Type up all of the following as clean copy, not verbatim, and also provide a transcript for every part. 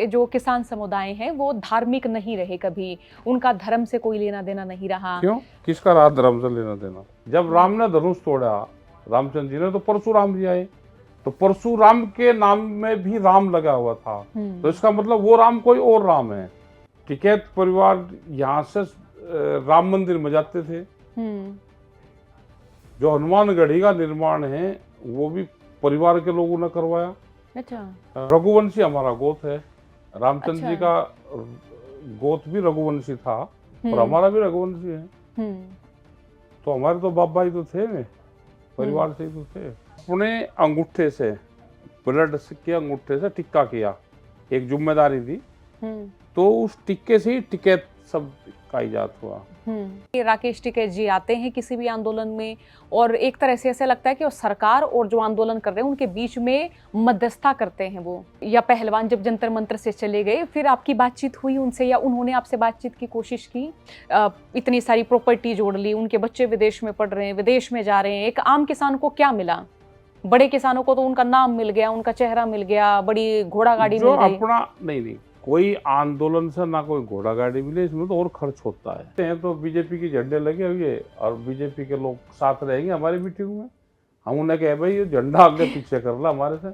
जो किसान समुदाय हैं वो धार्मिक नहीं रहे कभी, उनका धर्म से कोई लेना देना नहीं रहा। क्यों? किसका रहा धर्म से लेना देना? जब राम ने धनुष तोड़ा, रामचंद्र जी ने, तो परशुराम जी आए, तो परशुराम के नाम में भी राम लगा हुआ था, तो इसका मतलब वो राम कोई और राम है। टिकैत परिवार यहाँ से राम मंदिर में जाते थे। जो हनुमानगढ़ी का निर्माण है वो भी परिवार के लोगों ने करवाया। अच्छा। रघुवंशी हमारा गोत्र है, रामचंद्र जी अच्छा। का गोत्र भी रघुवंशी था और हमारा भी रघुवंशी है। तो हमारे तो बाप भाई तो थे ना, परिवार से ही तो थे। अपने अंगूठे से, ब्लड के अंगूठे से टिक्का किया, एक जिम्मेदारी थी, तो उस टिक्के से ही टिकैत शब्द का इजाद हुआ। राकेश टिकैत जी आते हैं किसी भी आंदोलन में और एक तरह से ऐसा लगता है कि वो सरकार और जो आंदोलन कर रहे हैं उनके बीच में मध्यस्थता करते हैं वो। या पहलवान जब जंतर मंतर से चले गए, फिर आपकी बातचीत हुई उनसे या उन्होंने आपसे बातचीत की कोशिश की? इतनी सारी प्रॉपर्टी जोड़ ली, उनके बच्चे विदेश में पढ़ रहे हैं, विदेश में जा रहे हैं, एक आम किसान को क्या मिला? बड़े किसानों को तो उनका नाम मिल गया, उनका चेहरा मिल गया, बड़ी घोड़ा गाड़ी मिल गई। अपना नहीं, कोई आंदोलन से ना कोई घोड़ा गाड़ी मिले, इसमें तो और खर्च होता है। तो बीजेपी के झंडे लगे हुए और बीजेपी के लोग साथ रहेंगे हमारी मीटिंग में, हम उन्हें कहे भाई ये झंडा आगे पीछे कर ला हमारे से।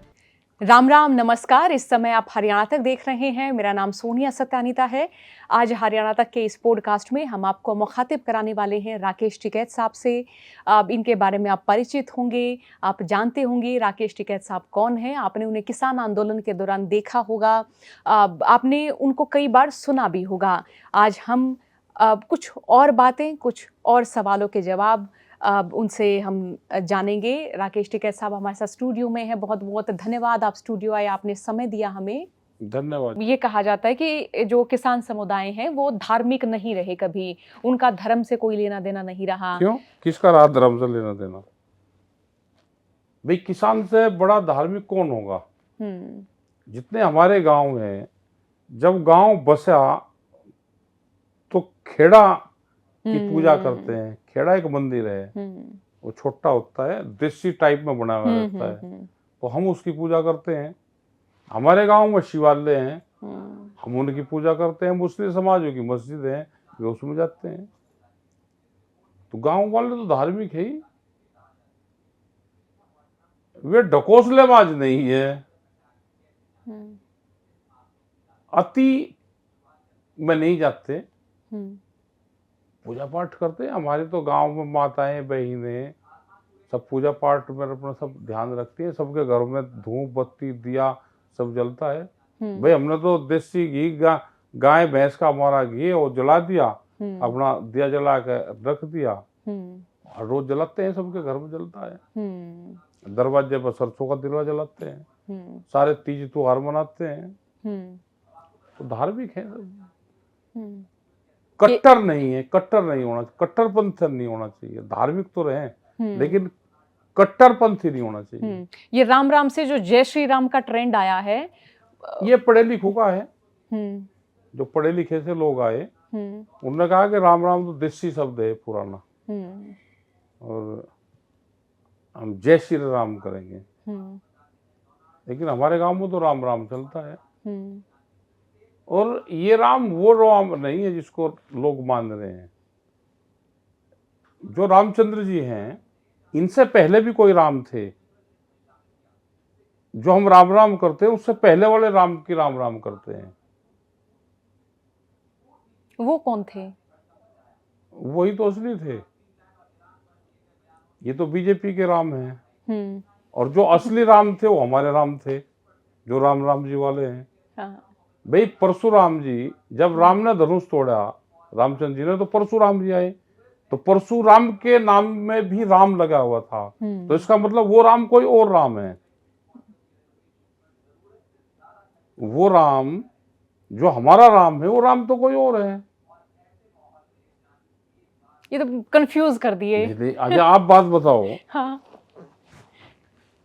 राम राम, नमस्कार। इस समय आप हरियाणा तक देख रहे हैं। मेरा नाम सोनिया सत्यानीता है। आज हरियाणा तक के इस पॉडकास्ट में हम आपको मुखातिब कराने वाले हैं राकेश टिकैत साहब से। अब इनके बारे में आप परिचित होंगे, आप जानते होंगे राकेश टिकैत साहब कौन हैं। आपने उन्हें किसान आंदोलन के दौरान देखा होगा, आपने उनको कई बार सुना भी होगा। आज हम कुछ और बातें, कुछ और सवालों के जवाब उनसे हम जानेंगे। राकेश टिकैत साहब हमारे साथ स्टूडियो में है। बहुत बहुत धन्यवाद, आप स्टूडियो आए, आपने समय दिया हमें। धन्यवाद। ये कहा जाता है कि जो किसान समुदाय हैं वो धार्मिक नहीं रहे कभी, उनका धर्म से कोई लेना देना नहीं रहा। क्यों? किसका रहा धर्म से लेना देना? भाई किसान से बड़ा धार्मिक कौन होगा? जितने हमारे गांव हैं, जब गांव बसा तो खेड़ा की पूजा करते हैं। खेड़ा एक मंदिर है, वो छोटा होता है, देसी टाइप में बना हुआ रहता है, तो हम उसकी पूजा करते हैं। हमारे गांव में शिवालय हैं, हम उनकी पूजा करते हैं। मुस्लिम समाजों की मस्जिद है, वे उसमें जाते हैं। तो गांव वाले तो धार्मिक है ही, वे ढकोसलेबाज नहीं है, अति में नहीं जाते, पूजा पाठ करते हैं। हमारे तो गांव में माताएं बहनें सब पूजा पाठ में अपना सब ध्यान रखती हैं। सबके घर में धूप बत्ती दिया सब जलता है। भाई हमने तो देसी घी, गाय भैंस का हमारा घी वो जला दिया, अपना दिया जला के रख दिया, और रोज जलाते हैं, सबके घर में जलता है। दरवाजे पर सरसों का तिलवा जलाते हैं, सारे तीज त्योहार मनाते हैं। तो धार्मिक है सब। कट्टर नहीं है, कट्टर नहीं होना, कट्टरपंथ नहीं होना चाहिए। धार्मिक तो रहे लेकिन कट्टरपंथी नहीं होना चाहिए। ये राम राम से जो जय श्री राम का ट्रेंड आया है, ये पढ़े लिखों का है। जो पढ़े लिखे से लोग आए, उन्होंने कहा कि राम राम तो देसी शब्द है पुराना, और हम जय श्री राम करेंगे। लेकिन हमारे गांव में तो राम राम चलता है। और ये राम वो राम नहीं है जिसको लोग मान रहे हैं। जो रामचंद्र जी हैं, इनसे पहले भी कोई राम थे। जो हम राम राम करते हैं उससे पहले वाले राम की राम राम करते हैं। वो कौन थे? वही तो असली थे। ये तो बीजेपी के राम हैं, और जो असली राम थे वो हमारे राम थे, जो राम राम जी वाले हैं। हाँ। भाई परशुराम जी, जब राम ने धनुष तोड़ा, रामचंद्र जी ने, तो परशुराम जी आए, तो परशुराम के नाम में भी राम लगा हुआ था, तो इसका मतलब वो राम कोई और राम है। वो राम जो हमारा राम है वो राम तो कोई और है। ये तो कंफ्यूज कर दिए। अच्छा आप बात बताओ। हाँ।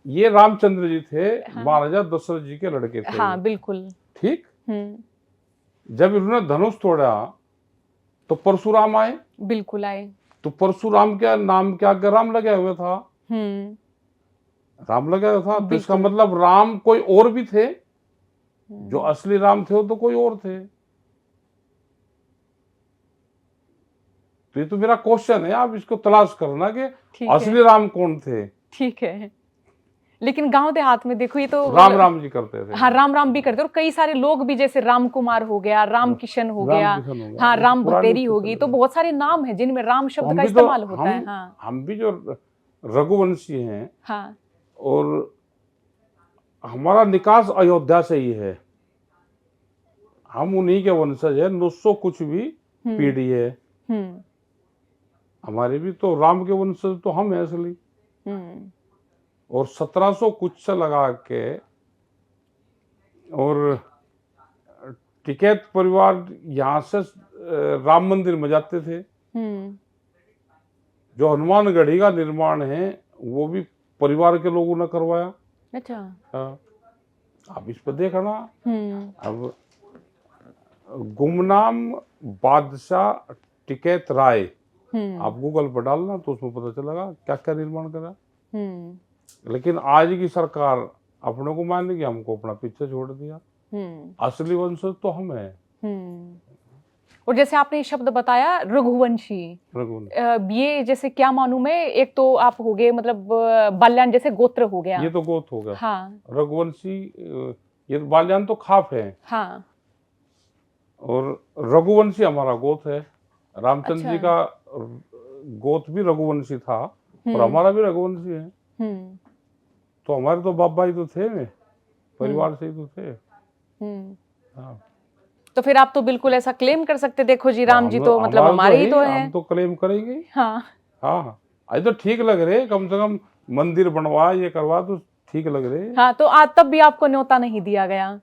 ये रामचंद्र जी थे, हाँ। महाराजा दशरथ जी के लड़के थे। हाँ बिल्कुल ठीक। जब इन्होंने धनुष तोड़ा तो परशुराम आए। बिल्कुल आए। तो परशुराम का नाम क्या राम लगा हुआ था। राम लगा हुआ था, तो इसका मतलब राम कोई और भी थे। जो असली राम थे वो तो कोई और थे। तो ये तो मेरा क्वेश्चन है, आप इसको तलाश करना कि ठीक है, असली राम कौन थे। ठीक है। लेकिन गाँव देहात में देखो ये तो राम राम जी करते थे। हाँ, राम राम भी करते हैं और कई सारे लोग भी जैसे राम कुमार हो गया, राम किशन हो राम गया, किशन हो गया, हाँ, ये तो राम पुराने भतेरी से होगी, चल तो रहे हैं। बहुत सारे नाम हैं जिनमें राम तो शब्द हम का भी तो इस्तेमाल होता है। हाँ, हम भी जो रघुवंशी हैं हाँ, और हमारा निकास अयोध्या से ही है, हम उन्हीं के वंशज है। 900 कुछ भी पीढ़ी है हम्म, हमारे भी, तो राम के वंशज तो हम हैं असली। हम्म, और 1700 कुछ से लगा के और टिकैत परिवार यहाँ से राम मंदिर में जाते थे। हम्म, जो हनुमानगढ़ी का निर्माण है वो भी परिवार के लोगों ने करवाया। अच्छा, हाँ, आप इस पर देखना। हम्म, अब गुमनाम बादशाह टिकैत राय, हम्म, आप गूगल पर डालना तो उसमें पता चलेगा क्या क्या निर्माण करा। हम्म, लेकिन आज की सरकार अपने को मान कि हमको अपना पीछे छोड़ दिया। असली वंशज तो हम हैं। हम्म। और जैसे आपने ये शब्द बताया रघुवंशी, रघुवंश, ये जैसे क्या मालूम है, एक तो आप हो गए मतलब बाल्यान जैसे गोत्र हो गया। ये तो गोत हो गया। हाँ, रघुवंशी ये बाल्यान तो खाप है। हाँ, और रघुवंशी हमारा गोत है। रामचंद्र अच्छा, जी का गोत भी रघुवंशी था और हमारा भी रघुवंशी है। हम्म, तो हमारे तो बाप भाई तो थे, परिवार से ही तो थे। हाँ, तो फिर आप तो बिल्कुल ऐसा क्लेम कर सकते, देखो जी राम जी तो मतलब हमारा हमारे ही तो है, हैं। हम तो क्लेम करेंगे। हाँ, हाँ, आज तो ठीक लग रहे, कम से कम मंदिर बनवा ये करवा तो ठीक लग रहे। हाँ, तो आज तब भी आपको न्योता नहीं दिया गया।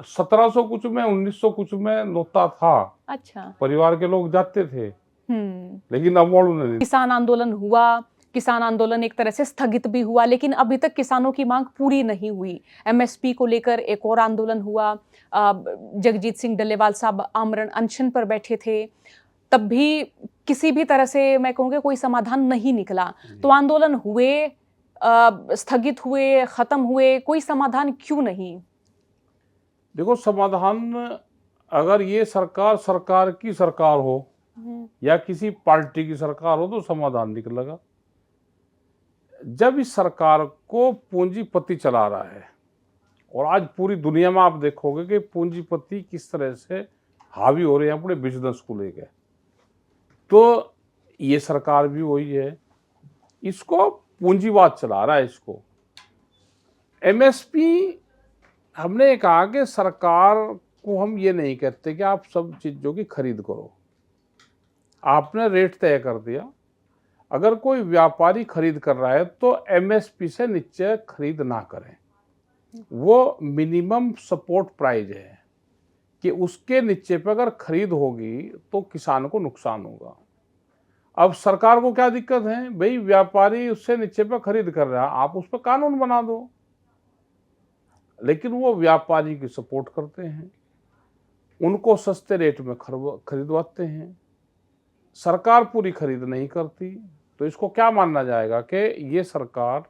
1700 कुछ में 1900 कुछ में नोता था, अच्छा, परिवार के लोग जाते थे, हम्म। लेकिन अब वो नहीं। किसान आंदोलन हुआ, किसान आंदोलन एक तरह से स्थगित भी हुआ, लेकिन अभी तक किसानों की मांग पूरी नहीं हुई। एमएसपी को लेकर एक और आंदोलन हुआ, जगजीत सिंह डल्लेवाल साहब आमरण अनशन पर बैठे थे, तब भी किसी भी तरह से मैं कहूँगी कोई समाधान नहीं निकला। तो आंदोलन हुए, स्थगित हुए, खत्म हुए, कोई समाधान क्यों नहीं? देखो, समाधान अगर ये सरकार सरकार की सरकार हो या किसी पार्टी की सरकार हो तो समाधान निकलेगा। जब इस सरकार को पूंजीपति चला रहा है, और आज पूरी दुनिया में आप देखोगे कि पूंजीपति किस तरह से हावी हो रहे हैं अपने बिजनेस को लेकर, तो ये सरकार भी वही है, इसको पूंजीवाद चला रहा है। इसको एमएसपी, हमने कहा कि सरकार को हम ये नहीं कहते कि आप सब चीजों की खरीद करो, आपने रेट तय कर दिया। अगर कोई व्यापारी खरीद कर रहा है तो एमएसपी से नीचे खरीद ना करें, वो मिनिमम सपोर्ट प्राइस है कि उसके नीचे पे अगर खरीद होगी तो किसान को नुकसान होगा। अब सरकार को क्या दिक्कत है, भाई व्यापारी उससे नीचे पे खरीद कर रहा है, आप उस पर कानून बना दो। लेकिन वो व्यापारी की सपोर्ट करते हैं, उनको सस्ते रेट में खरीदवाते हैं, सरकार पूरी खरीद नहीं करती। तो इसको क्या मानना जाएगा कि ये सरकार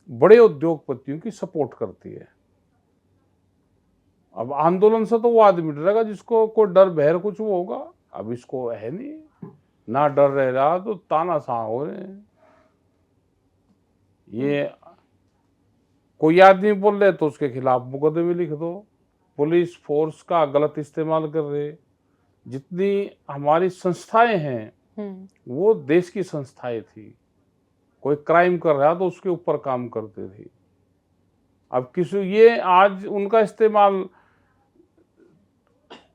बड़े उद्योगपतियों की सपोर्ट करती है। अब आंदोलन से तो वो आदमी डरेगा जिसको कोई डर बहर कुछ वो होगा। अब इसको है नहीं, ना डर रह रहा तो तानाशाह हो रहे हैं। ये कोई आदमी बोल रहे तो उसके खिलाफ मुकदमे लिख दो, पुलिस फोर्स का गलत इस्तेमाल कर रहे। जितनी हमारी संस्थाएं हैं वो देश की संस्थाएं थी, कोई क्राइम कर रहा तो उसके ऊपर काम करते थे। अब किसी ये आज उनका इस्तेमाल,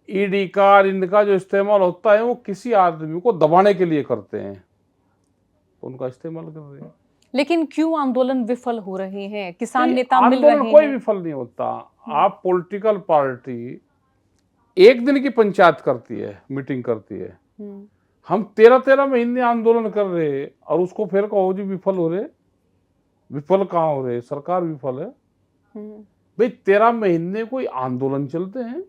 ईडी का, इनका जो इस्तेमाल होता है वो किसी आदमी को दबाने के लिए करते हैं, तो उनका इस्तेमाल कर रहे हैं। लेकिन क्यों आंदोलन विफल हो रहे हैं? किसान नेता मिल आंदोलन रहे कोई हैं। विफल नहीं होता। आप पॉलिटिकल पार्टी एक दिन की पंचायत करती है, मीटिंग करती है, हम 13-13 महीने आंदोलन कर रहे और उसको फिर कहो जी विफल हो रहे। विफल कहाँ हो रहे, सरकार विफल है। भाई 13 महीने कोई आंदोलन चलते हैं?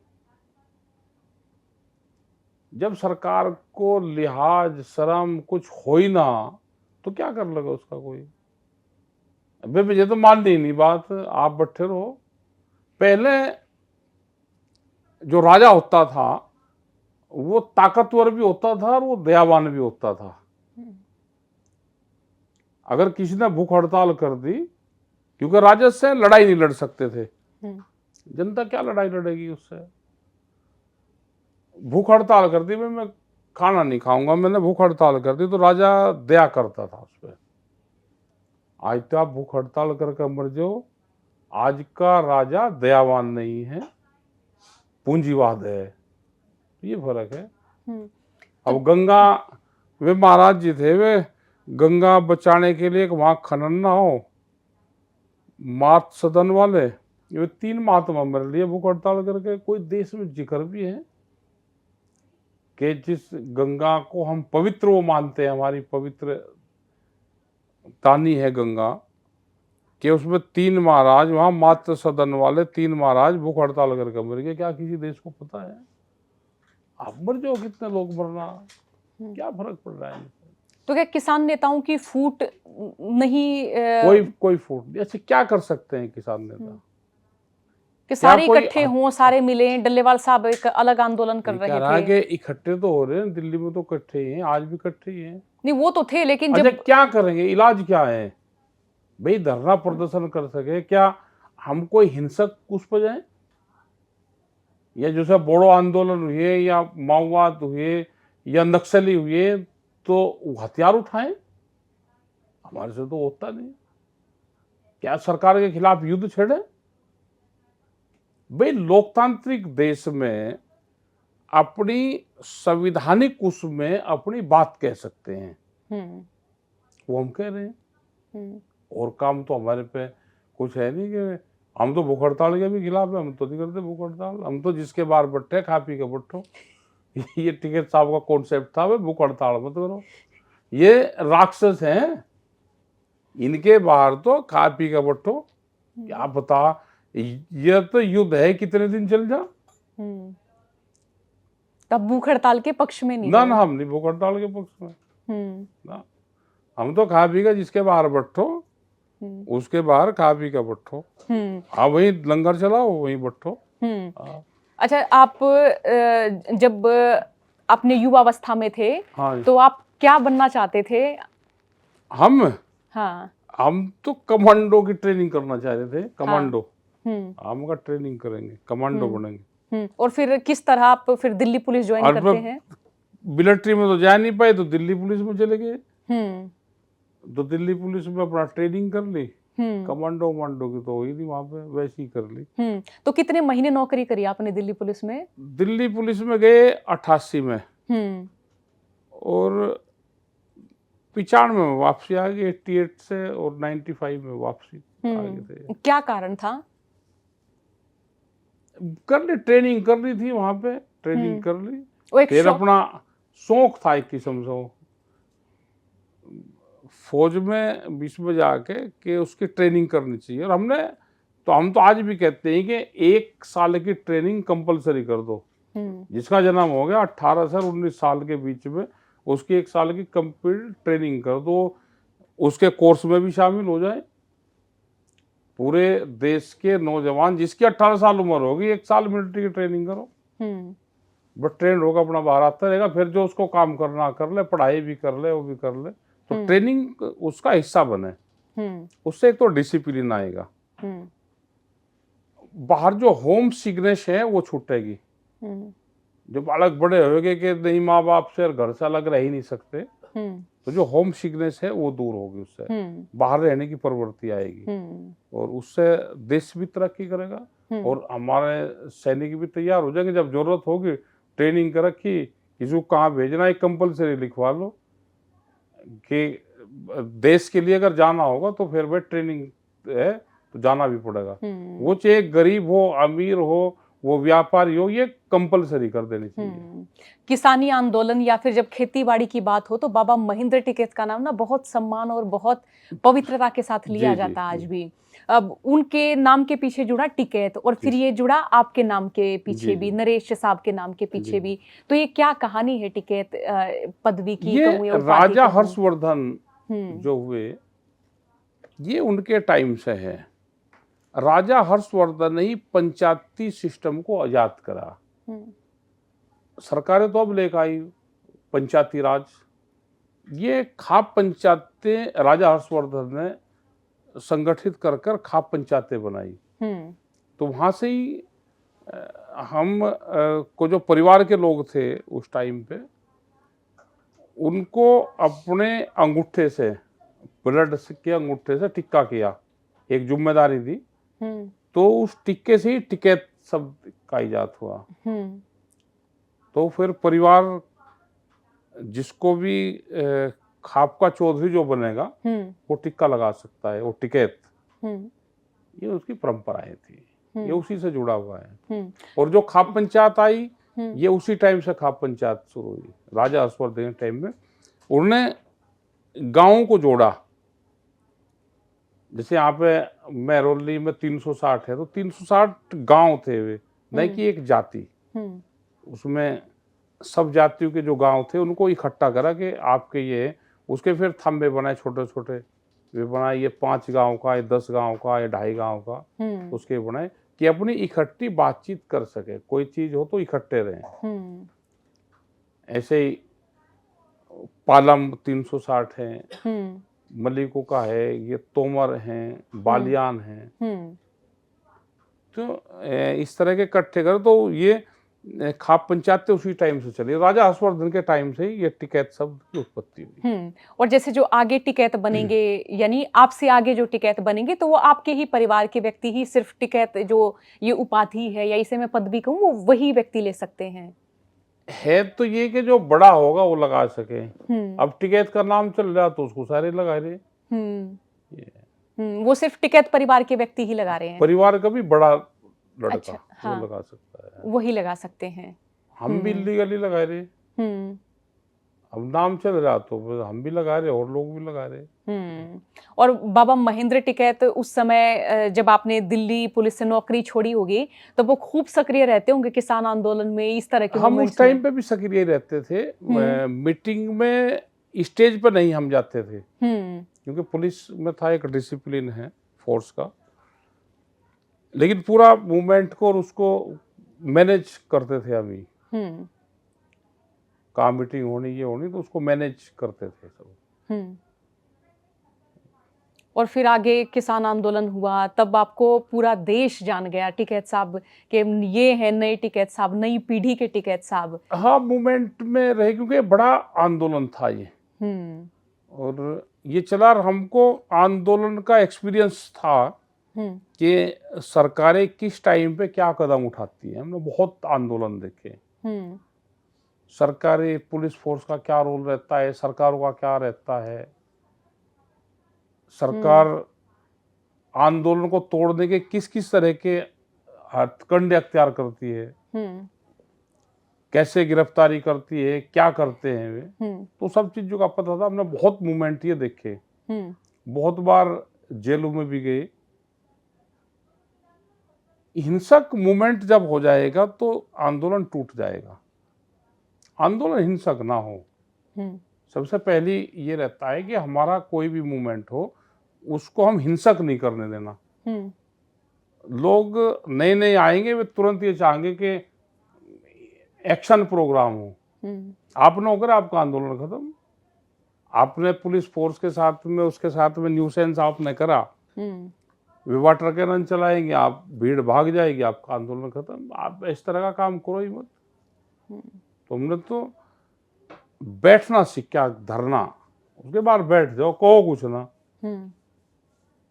जब सरकार को लिहाज शर्म कुछ हो ही ना तो क्या कर लगा उसका कोई। अबे मुझे तो मान ली नहीं बात, आप बैठे रहो। पहले जो राजा होता था वो ताकतवर भी होता था और वो दयावान भी होता था। अगर किसी ने भूख हड़ताल कर दी, क्योंकि राजा से लड़ाई नहीं लड़ सकते थे, जनता क्या लड़ाई लड़ेगी उससे। भूख हड़ताल कर दी, मैं खाना नहीं खाऊंगा, मैंने भूख हड़ताल कर दी, तो राजा दया करता था उस पर। आज तो आप भूख हड़ताल करके मर जाओ, आज का राजा दयावान नहीं है, पूंजीवाद है, ये फर्क है। अब गंगा, वे महाराज जी थे, वे गंगा बचाने के लिए वहां खनन ना हो, मात सदन वाले, ये 3 महात्मा मर लिए भूख हड़ताल करके। कोई देश में जिक्र भी है कि जिस गंगा को हम पवित्र वो मानते हैं, हमारी पवित्र तानी है गंगा, कि उसमें 3 महाराज, वहां मातृ सदन वाले 3 महाराज भूख हड़ताल करके मर गए। क्या किसी देश को पता है? आप मर जाओ, कितने लोग मरना, क्या फर्क पड़ रहा है? तो क्या किसान नेताओं की फूट नहीं? कोई फूट नहीं। अच्छा, क्या कर सकते हैं किसान नेता? कि सारे इकट्ठे हों, सारे मिले, डल्लेवाल साहब एक अलग आंदोलन कर रहे थे। कि इकट्ठे तो हो रहे हैं, दिल्ली में तो इकट्ठे ही हैं, आज भी इकट्ठे ही हैं। नहीं, वो तो थे, लेकिन अच्छा, जब क्या करेंगे? इलाज क्या है भाई? धरना प्रदर्शन कर सके क्या? हम कोई हिंसक उस पर जाए, या जैसे बोडो आंदोलन हुए या माओवाद हुए या नक्सली हुए तो हथियार उठाएं? हमारे से तो होता नहीं। क्या सरकार के खिलाफ युद्ध छेड़े? भाई लोकतांत्रिक देश में अपनी संविधानिक उसमें अपनी बात कह सकते हैं, वो हम कह रहे हैं। और काम तो हमारे पे कुछ है नहीं कि हम तो भूख हड़ताल के भी खिलाफ है, हम तो नहीं करते भूख हड़ताल। हम तो जिसके बाहर बैठे खा पी के बैठो, ये टिकैत साहब का कॉन्सेप्ट था, वे भूख हड़ताल मत करो। ये राक्षस हैं, इनके बाहर तो खा पी के बैठो। क्या पता, ये तो युद्ध है, कितने दिन चल जा। तब भूख हड़ताल के पक्ष में नहीं? ना, हम नहीं भूख हड़ताल के पक्ष में ना। हम तो खा पी के जिसके बाहर बैठो, उसके बाहर खा पी के बैठो। हाँ, वहीं लंगर चलाओ, वहीं बैठो। अच्छा, आप जब अपने युवावस्था में थे, हाँ, तो आप क्या बनना चाहते थे? हम तो कमांडो की ट्रेनिंग करना चाह रहे थे। कमांडो, हम का ट्रेनिंग करेंगे, कमांडो बनेंगे। और फिर किस तरह आप फिर दिल्ली पुलिस ज्वाइन करते हैं? मिलिट्री में तो जा नहीं पाए, तो दिल्ली पुलिस में चले गए। तो दिल्ली पुलिस में अपना ट्रेनिंग कर ली, कमांडो की तो हुई नहीं वहां पे, वैसी कर ली। तो कितने महीने नौकरी करी आपने दिल्ली पुलिस में? दिल्ली पुलिस में गए 88 में, और 95 में वापसी आ गई, 88 से, और 95 में वापसी आ गए थे। क्या कारण था? कर ली, ट्रेनिंग कर ली थी वहां पे, ट्रेनिंग कर ली। फिर अपना शौक था एक किस्म से, फौज में 20 में जाके कि उसकी ट्रेनिंग करनी चाहिए। और हम तो आज भी कहते हैं कि 1 साल की ट्रेनिंग कंपलसरी कर दो। जिसका जन्म हो गया 18 से 19 साल के बीच में, उसकी 1 साल की कंप्लीट ट्रेनिंग कर दो, उसके कोर्स में भी शामिल हो जाए। पूरे देश के नौजवान जिसकी 18 साल उम्र होगी, 1 साल मिलिट्री की ट्रेनिंग करो, बट ट्रेन होगा, अपना बाहर आता रहेगा। फिर जो उसको काम करना कर ले, पढ़ाई भी कर ले, वो भी कर ले, तो ट्रेनिंग उसका हिस्सा बने। उससे एक तो डिसिप्लिन आएगा, बाहर जो होम सिकनेस है वो छूटेगी। जो बालक बड़े होंगे कि नहीं, माँ बाप से और घर से अलग रह ही नहीं सकते, तो जो होम सिकनेस है वो दूर होगी, उससे बाहर रहने की प्रवृत्ति आएगी, और उससे देश भी तरक्की करेगा, और हमारे सैनिक भी तैयार हो जाएंगे। जब जरूरत होगी, ट्रेनिंग कर रखी, किसी को कहाँ भेजना है कंपलसरी लिखवा लो कि देश के लिए अगर जाना होगा तो फिर वह ट्रेनिंग है तो जाना भी पड़ेगा। वो चाहे गरीब हो, अमीर हो, वो व्यापारी हो, ये कंपलसरी कर देनी चाहिए। किसानी आंदोलन या फिर जब खेती बाड़ी की बात हो, तो बाबा महेंद्र टिकैत का नाम ना बहुत सम्मान और बहुत पवित्रता के साथ लिया जाता है आज भी। अब उनके नाम के पीछे जुड़ा टिकैत, और फिर ये जुड़ा आपके नाम के पीछे भी, नरेश साहब के नाम के पीछे भी। तो ये क्या कहानी है टिकैत पदवी की? ये राजा हर्षवर्धन जो हुए, ये उनके टाइम से है। राजा हर्षवर्धन ने ही पंचायती सिस्टम को आजाद करा। सरकारें तो अब लेकर आई पंचायती राज। ये खाप पंचायतें राजा हर्षवर्धन ने संगठित कर कर खाप पंचायतें बनाई। तो वहां से ही हम को जो परिवार के लोग थे उस टाइम पे, उनको अपने अंगूठे से, ब्लड के अंगूठे से टिक्का किया, एक जिम्मेदारी दी। तो उस टिक्के से ही टिकैत शब्द का इजाद हुआ। तो फिर परिवार जिसको भी खाप का चौधरी जो बनेगा वो टिक्का लगा सकता है, वो टिकैत। ये उसकी परंपराएं थी, ये उसी से जुड़ा हुआ है। और जो खाप पंचायत आई, ये उसी टाइम से खाप पंचायत शुरू हुई, राजा हर्षवर्धन के टाइम में। उन्होंने गांवों को जोड़ा। जैसे यहाँ पे महरौली में 360 है, तो 360 गांव थे वे, नहीं कि एक जाति। उसमें सब जातियों के जो गांव थे उनको इकट्ठा करा कि आपके ये, उसके फिर थंबे बनाए छोटे छोटे, वे बनाए ये 5 गांव का, ये 10 गांव का, ये 2.5 गांव का, उसके बनाए कि अपनी इकट्ठी बातचीत कर सके, कोई चीज हो तो इकट्ठे रहें। ऐसे ही पालम 360 है, मलिकों का है, ये तोमर हैं, बालियान हैं। तो इस तरह के इकट्ठे कर, तो ये खाप पंचायतें उसी टाइम से चली। राजा हर्षवर्धन के टाइम से ही ये टिकैत शब्द की उत्पत्ति हुई। और जैसे जो आगे टिकैत बनेंगे, यानी आपसे आगे जो टिकैत बनेंगे, तो वो आपके ही परिवार के व्यक्ति ही सिर्फ टिकैत, जो ये उपाधि है या इसे मैं पदवी कहूँ, वो वही व्यक्ति ले सकते हैं। है तो ये कि जो बड़ा होगा वो लगा सके। अब टिकैत का नाम चल रहा तो उसको सारे लगा रहे। वो सिर्फ टिकैत परिवार के व्यक्ति ही लगा रहे हैं। परिवार का भी बड़ा लड़का, अच्छा, हाँ, वो लगा सकता है, वही लगा सकते हैं। हम भी लीगली लगा रहे। अब नाम चल रहा तो हम भी लगा रहे और लोग भी लगा रहे। और बाबा महेंद्र टिकैत, उस समय जब आपने दिल्ली पुलिस से नौकरी छोड़ी होगी, तो वो खूब सक्रिय रहते होंगे किसान आंदोलन में, इस तरह के। हम उस टाइम पे भी सक्रिय रहते थे। मीटिंग में स्टेज पर नहीं हम जाते थे, क्योंकि पुलिस में था एक डिसिप्लिन है फोर्स का, लेकिन पूरा मूवमेंट को और उसको मैनेज करते थे हम ही। कहाँ मीटिंग होनी, ये होनी, तो उसको मैनेज करते थे सब। और फिर आगे किसान आंदोलन हुआ, तब आपको पूरा देश जान गया टिकैत साहब के, ये है नए टिकैत साहब, नई पीढ़ी के टिकैत साहब। हाँ, मूवमेंट में रहे, क्योंकि बड़ा आंदोलन था ये। और ये चला, हमको आंदोलन का एक्सपीरियंस था कि सरकारें किस टाइम पे क्या कदम उठाती हैं। हमने बहुत आंदोलन देखे। सरकारी पुलिस फोर्स का क्या रोल रहता है, सरकारों का क्या रहता है, सरकार आंदोलन को तोड़ने के किस किस तरह के हथकंडे अख्तियार करती है, कैसे गिरफ्तारी करती है, क्या करते हैं वे, तो सब चीजों का पता था। हमने बहुत मूवमेंट ये देखे, बहुत बार जेलों में भी गए। हिंसक मूवमेंट जब हो जाएगा तो आंदोलन टूट जाएगा। आंदोलन हिंसक ना हो, सबसे पहली ये रहता है कि हमारा कोई भी मूवमेंट हो उसको हम हिंसक नहीं करने देना। लोग नए नए आएंगे, वे तुरंत ये चाहेंगे कि एक्शन प्रोग्राम हो। आपने होकर आपका आंदोलन खत्म, आपने पुलिस फोर्स के साथ में, उसके साथ में न्यूसेंस आपने करा, वे वाटर कैनन चलाएंगे, आप भीड़ भाग जाएगी, आपका आंदोलन खत्म। आप इस तरह का काम करो ही मत। तुमने तो बैठना सीखा, धरना, उसके बाद बैठ जाओ, कहो कुछ ना।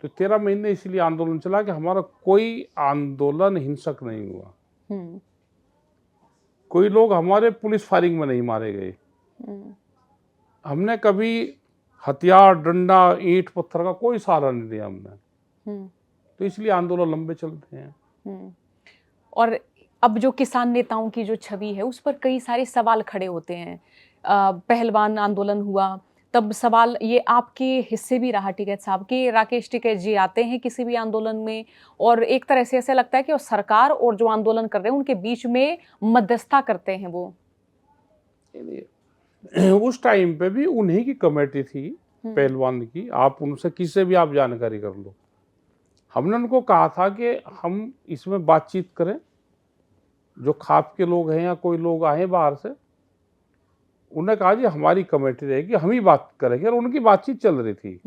तो 13 महीने इसलिए आंदोलन चला कि हमारा कोई आंदोलन हिंसक नहीं हुआ। कोई लोग हमारे पुलिस फायरिंग में नहीं मारे गए। हमने कभी हथियार, डंडा, ईंट पत्थर का कोई सहारा नहीं दिया हमने। तो इसलिए आंदोलन लंबे चलते हैं। और अब जो किसान नेताओं की जो छवि है, उस पर कई सारे सवाल खड़े होते हैं। पहलवान आंदोलन हुआ, तब सवाल ये आपके हिस्से भी रहा टिकैत साहब कि राकेश टिकैत जी आते हैं किसी भी आंदोलन में, और एक तरह से ऐसा लगता है कि वो सरकार और जो आंदोलन कर रहे हैं उनके बीच में मध्यस्थता करते हैं वो। उस टाइम पे भी उन्हीं की कमेटी थी पहलवान की, आप उनसे किससे भी आप जानकारी कर लो। हमने उनको कहा था कि हम इसमें बातचीत करें, जो खाप के लोग हैं या कोई लोग आए बाहर से, उन्होंने कहा जी हमारी कमेटी रहेगी, हम ही बात करेंगे, और उनकी बातचीत चल रही थी।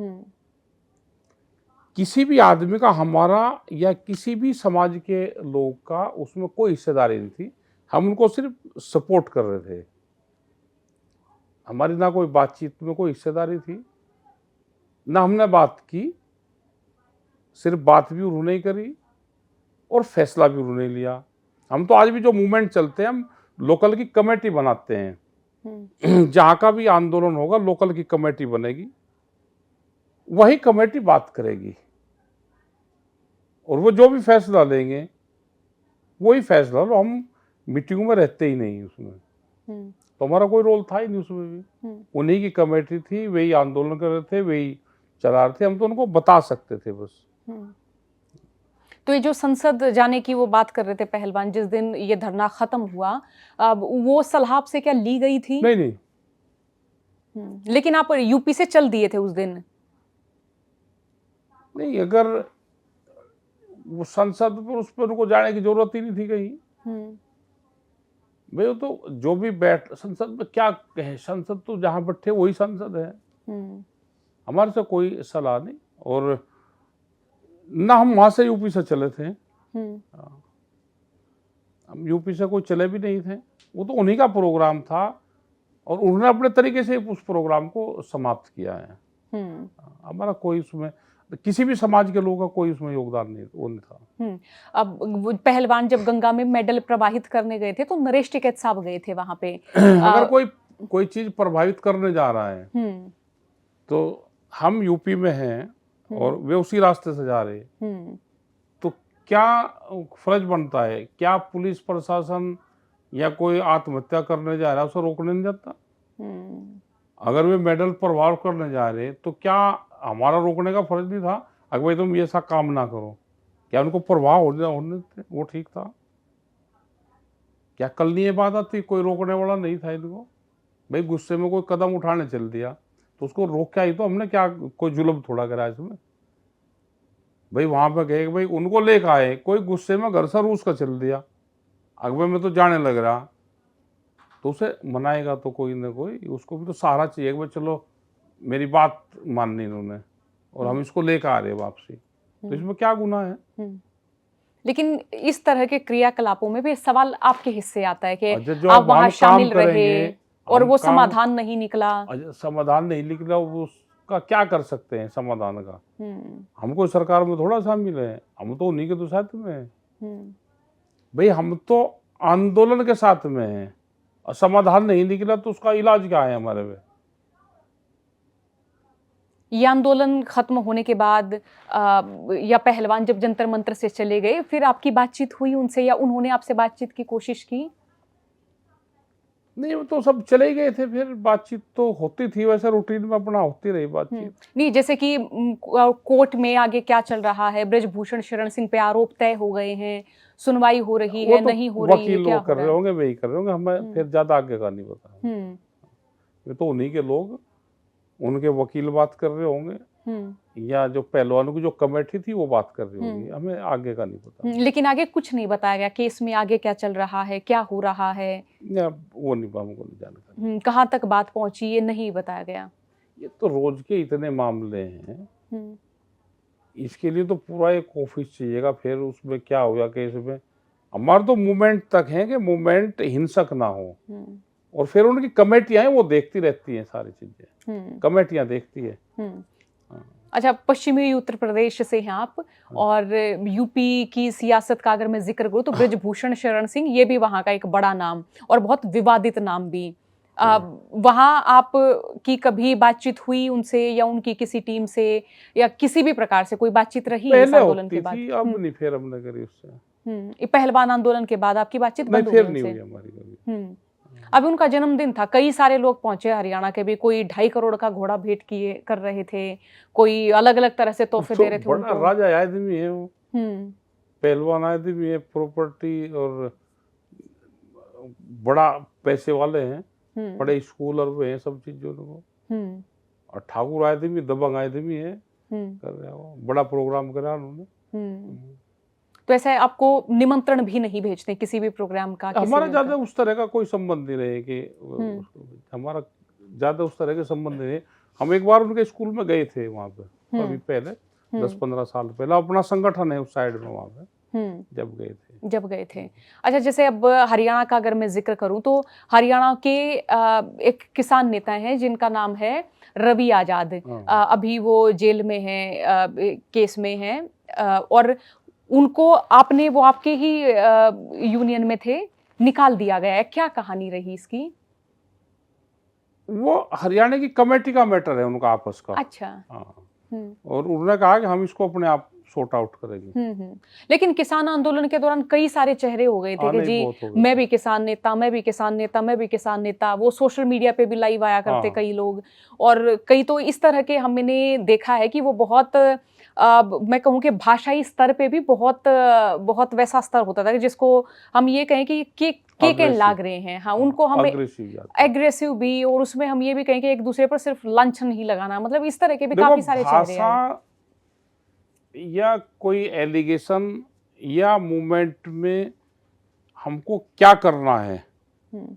किसी भी आदमी का, हमारा या किसी भी समाज के लोग का उसमें कोई हिस्सेदारी नहीं थी। हम उनको सिर्फ सपोर्ट कर रहे थे। हमारी ना कोई बातचीत में कोई हिस्सेदारी थी, ना हमने बात की। सिर्फ बात भी उन्होंने ही करी और फैसला भी उन्होंने लिया। हम तो आज भी जो मूवमेंट चलते हैं, हम लोकल की कमेटी बनाते हैं। जहाँ का भी आंदोलन होगा, लोकल की कमेटी बनेगी, वही कमेटी बात करेगी, और वो जो भी फैसला लेंगे वही फैसला। और हम मीटिंगों में रहते ही नहीं उसमें, तो हमारा कोई रोल था ही नहीं उसमें भी। उन्हीं की कमेटी थी, वही आंदोलन कर रहे थे, वही चला रहे थे, हम तो उनको बता सकते थे बस। तो ये जो संसद जाने की वो बात कर रहे थे पहलवान, जिस दिन ये धरना खत्म हुआ, अब वो सलाह आपसे क्या ली गई थी? नहीं नहीं, लेकिन आप यूपी से चल दिए थे उस दिन। नहीं, अगर वो संसद पर, उस पर उनको जाने की जरूरत ही नहीं थी कहीं। भाई वो तो जो भी बैठ, संसद में क्या कहे, संसद तो जहां बैठे वही संसद है। हमारे से कोई सलाह नहीं, और ना हम वहां से यूपी से चले थे। हम यूपी से कोई चले भी नहीं थे, वो तो उन्हीं का प्रोग्राम था, और उन्होंने अपने तरीके से उस प्रोग्राम को समाप्त किया है। हमारा कोई उसमें, किसी भी समाज के लोगों का कोई उसमें योगदान नहीं, वो नहीं था। अब वो पहलवान जब गंगा में मेडल प्रवाहित करने गए थे, तो नरेश टिकैत साहब गए थे वहां पे। अगर कोई चीज प्रभावित करने जा रहा है, तो हम यूपी में हैं और वे उसी रास्ते से जा रहे हैं, तो क्या फर्ज बनता है, क्या पुलिस प्रशासन या कोई आत्महत्या करने जा रहा है उसे रोकने नहीं जाता? अगर वे मेडल प्रभाव करने जा रहे तो क्या हमारा रोकने का फर्ज नहीं था? अगर भाई तुम ये सा काम ना करो, क्या उनको प्रभाव होने थे? वो ठीक था क्या? कल नहीं ये बात आती, कोई रोकने वाला नहीं था इनको। भाई गुस्से में कोई कदम उठाने चल दिया तो उसको रोक के आई, तो हमने क्या कोई जुल्म थोड़ा करा इसमें? भाई वहां पे गए, भाई उनको लेकर आए, कोई गुस्से में घर से रूस का चल दिया, अगवे में तो जाने लग रहा, तो उसे मनाएगा तो कोई ना कोई, उसको भी तो सहारा चाहिए कि भाई चलो मेरी बात माननी इन्होंने और हम इसको लेकर आ रहे हैं वापसी, तो इसमें क्या गुनाह है? लेकिन इस तरह के क्रियाकलापों में भी सवाल आपके हिस्से आता है कि जो आप वहां हम शामिल काम रहे करेंगे, और हम वो काम, समाधान नहीं निकला। समाधान नहीं निकला, उसका क्या कर सकते हैं समाधान का? हम कोई सरकार में थोड़ा शामिल है, हम तो उन्हीं के तो साथ में हैं। भाई हम तो आंदोलन के साथ में हैं, और समाधान नहीं निकला तो उसका इलाज क्या है हमारे में? ये आंदोलन खत्म होने के बाद या पहलवान जब जंतर मंतर से चले गए, फिर आपकी बातचीत हुई उनसे या उन्होंने आपसे बातचीत की कोशिश की? नहीं, वो तो सब चले गए थे, फिर बातचीत तो होती थी वैसे रूटीन में अपना, होती रही बातचीत। नहीं, जैसे कि कोर्ट में आगे क्या चल रहा है, ब्रजभूषण शरण सिंह पे आरोप तय हो गए हैं, सुनवाई हो रही है, तो नहीं हो रही है, वकील क्या लोग कर रहे होंगे, वही कर रहे होंगे, हमें फिर ज्यादा आगे का नहीं पता। ये तो उन्हीं के लोग, उनके वकील बात कर रहे होंगे, या जो पहलवानों की जो कमेटी थी वो बात कर रही होगी, हमें आगे का नहीं पता। लेकिन आगे कुछ नहीं बताया गया केस में, आगे क्या चल रहा है, क्या हो रहा है? या वो नहीं, हमको नहीं जानकारी। कहाँ तक बात पहुंची ये नहीं बताया गया। ये तो रोज के इतने मामले हैं, इसके लिए तो पूरा एक ऑफिस चाहिएगा, फिर उसमें क्या होगा केस में। हमारा तो मूवमेंट तक है कि मूवमेंट हिंसक ना हो, और फिर उनकी कमेटियां हैं वो देखती रहती हैं सारी चीजें, कमेटियां देखती है। अच्छा, पश्चिमी उत्तर प्रदेश से हैं आप, और यूपी की सियासत का अगर मैं जिक्र करूँ तो ब्रजभूषण शरण सिंह, ये भी वहाँ का एक बड़ा नाम और बहुत विवादित नाम भी। वहाँ आप की कभी बातचीत हुई उनसे या उनकी किसी टीम से या किसी भी प्रकार से कोई बातचीत रही इस आंदोलन के बाद? अब नहीं, फिर हमने करी उससे। पहलवान आंदोलन के बाद आपकी बातचीत बंद हो गई नहीं उनसे? हुई हमारी कभी। अभी उनका जन्मदिन था, कई सारे लोग पहुंचे हरियाणा के भी, कोई 2.5 करोड़ का घोड़ा भेंट किए कर रहे थे, कोई अलग अलग तरह से तोहफे दे रहे थे बड़ा उनको। राजा आदमी है वो, पहलवान आदमी है, प्रॉपर्टी और बड़ा पैसे वाले हैं, बड़े स्कूल और वे हैं, सब चीजों को। और ठाकुर आदमी, दबंग आदमी है, कर रहा हो, बड़ा प्रोग्राम करा उन्होंने। तो ऐसा है, आपको निमंत्रण भी नहीं भेजते किसी भी प्रोग्राम का, किसी हमारा भी ज्यादा का? उस तरह का कोई संबंध नहीं रहे कि हम्म। हमारा ज्यादा उस तरह के संबंध नहीं है। हम एक बार उनके स्कूल में गए थे वहाँ पे, अभी हम्म। पहले हम्म। 10-15 साल पहले, अपना संगठन है उस साइड में वहाँ पे, जब गए थे। जब गए थे। अच्छा, जैसे अब हरियाणा का अगर मैं ज़िक्र करूँ तो हरियाणा के एक किसान नेता हैं जिनका नाम है रवि आज़ाद। हाँ। अभी वो जेल में हैं, केस में हैं, और उनको आपने, वो आपके ही यूनियन में थे, निकाल दिया गया है। क्या कहानी रही इसकी? वो हरियाणा की कमेटी का मैटर है उनका आपस का। अच्छा। हाँ, हुँ। और उन्होंने कहा कि हम इसको अपने आप सॉर्ट आउट करेंगे। लेकिन किसान आंदोलन के दौरान कई सारे चेहरे हो गए थे हाँ, कि नहीं जी, बहुत हो गए मैं थे। भी किसान नेता, मैं भी किसान नेता, मैं भी किसान नेता। वो सोशल मीडिया पे भी लाइव आया करते हाँ, कई लोग, और कई तो इस तरह के हमने देखा है कि वो बहुत, मैं कहूँ कि भाषाई स्तर पे भी बहुत बहुत वैसा स्तर होता था कि जिसको हम ये कहें कि के अग्रेसिव। लाग रहे हैं। हाँ, हाँ, उनको हमें अग्रेसिव जाते। एग्रेसिव भी, और उसमें हम ये भी कहें कि एक दूसरे पर सिर्फ लंच नहीं लगाना, मतलब इस तरह के भी देखो काफ़ी सारे चेहरे भाषा आए। या कोई एलिगेशन या मूवमेंट में हमको क्या करना है, हुँ,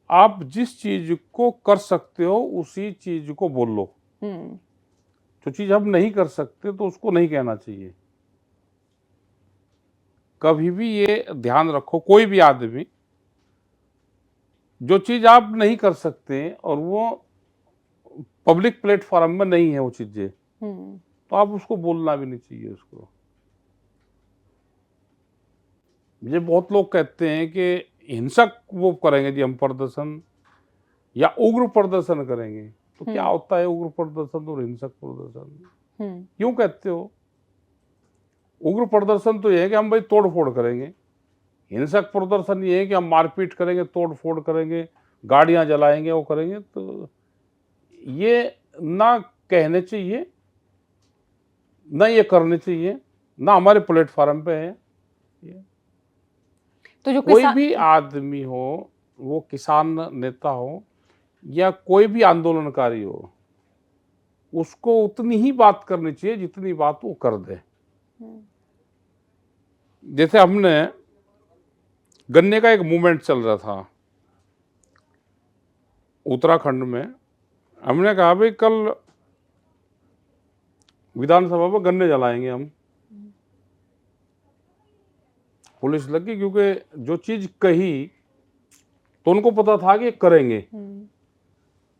आप जिस चीज को कर सकते हो उसी चीज को बोलो। हुँ, जो चीज हम नहीं कर सकते तो उसको नहीं कहना चाहिए। कभी भी ये ध्यान रखो, कोई भी आदमी, जो चीज आप नहीं कर सकते और वो पब्लिक प्लेटफॉर्म में नहीं है वो चीजें, हुँ, तो आप उसको बोलना भी नहीं चाहिए उसको। ये बहुत लोग कहते हैं कि हिंसक वो करेंगे जी, हम प्रदर्शन या उग्र प्रदर्शन करेंगे। तो क्या हुँ, होता है उग्र प्रदर्शन और हिंसक प्रदर्शन? हुँ, क्यों कहते हो? उग्र प्रदर्शन तो ये है कि हम भाई तोड़ फोड़ करेंगे। हिंसक प्रदर्शन ये है कि हम मारपीट करेंगे, तोड़ फोड़ करेंगे, गाड़ियां जलाएंगे, वो करेंगे। तो ये ना कहने चाहिए, ना ये करने चाहिए, ना हमारे प्लेटफॉर्म पे है ये। तो जो कोई किसान, भी आदमी हो, वो किसान नेता हो या कोई भी आंदोलनकारी हो, उसको उतनी ही बात करनी चाहिए जितनी बात वो कर दे। जैसे हमने गन्ने का एक मूवमेंट चल रहा था उत्तराखंड में, हमने कहा भाई कल विधानसभा में गन्ने जलाएंगे हम। पुलिस लगी, क्योंकि जो चीज कही तो उनको पता था कि करेंगे।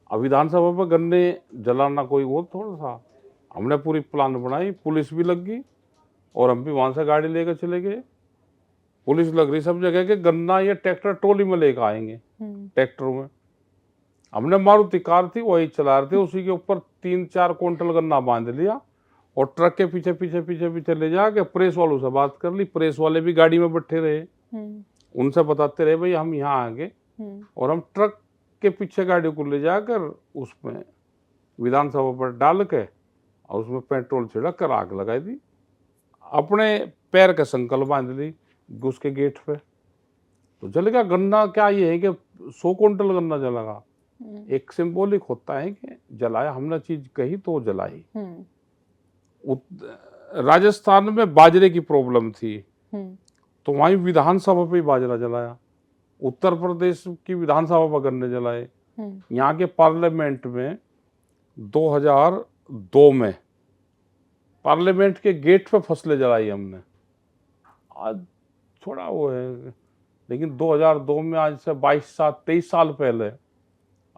अब विधानसभा में गन्ने जलाना कोई वो थोड़ा था। हमने पूरी प्लान बनाई, पुलिस भी लग गई और हम भी वहां से गाड़ी लेकर चले गए। पुलिस लग रही सब जगह के गन्ना ये ट्रैक्टर ट्रॉली में लेकर आएंगे, ट्रैक्टरों में। हमने मारुति कार थी वही चला रहे थे, उसी के ऊपर 3-4 क्विंटल गन्ना बांध लिया और ट्रक के पीछे पीछे पीछे पीछे ले जाके प्रेस वालों से बात कर ली। प्रेस वाले भी गाड़ी में बैठे रहे, उनसे बताते रहे भाई हम यहाँ आ गए, और हम ट्रक के पीछे गाड़ी को ले जाकर उसमें विधानसभा पर डाल के और उसमें पेट्रोल छिड़क कर आग लगाई दी। अपने पैर के संकल बांध ली उसके गेट पे, तो जल गया गन्ना। क्या ये है कि 100 क्विंटल गन्ना जलेगा? एक सिंबॉलिक होता है कि जलाया, हमने चीज कही तो जलाई। राजस्थान में बाजरे की प्रॉब्लम थी, तो वहीं विधानसभा पे ही बाजरा जलाया। उत्तर प्रदेश की विधानसभा पर गन्ने जलाए। यहाँ के पार्लियामेंट में 2002 में पार्लियामेंट के गेट पे फसलें जलाई हमने। आज थोड़ा वो है, लेकिन 2002 में, आज से 23 साल पहले,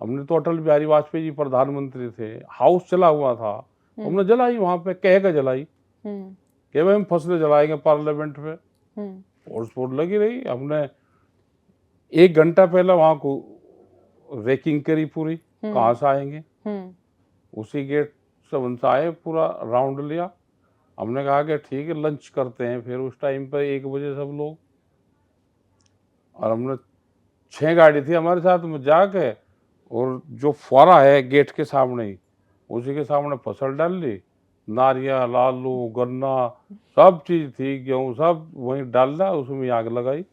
हमने तो अटल बिहारी वाजपेयी जी प्रधानमंत्री थे, हाउस चला हुआ था, हमने जलाई वहां पे, कह के जलाई कि भाई हम फसलें जलाएंगे पार्लियामेंट पे। फोर्स फोड़ लगी रही। हमने 1 घंटा पहले वहां को रेकिंग करी पूरी, कहाँ से आएंगे। उसी गेट से उनसे आए, पूरा राउंड लिया। हमने कहा कि ठीक है लंच करते हैं। फिर उस टाइम पे 1 बजे सब लोग, और हमने 6 गाड़ी थी हमारे साथ में, जाके और जो फुआरा है गेट के सामने ही, उसी के सामने फसल डाल ली। नारियल, आलू, गन्ना, सब चीज थी, गेहूं, सब वहीं डाल दिया, उसमें आग लगाई।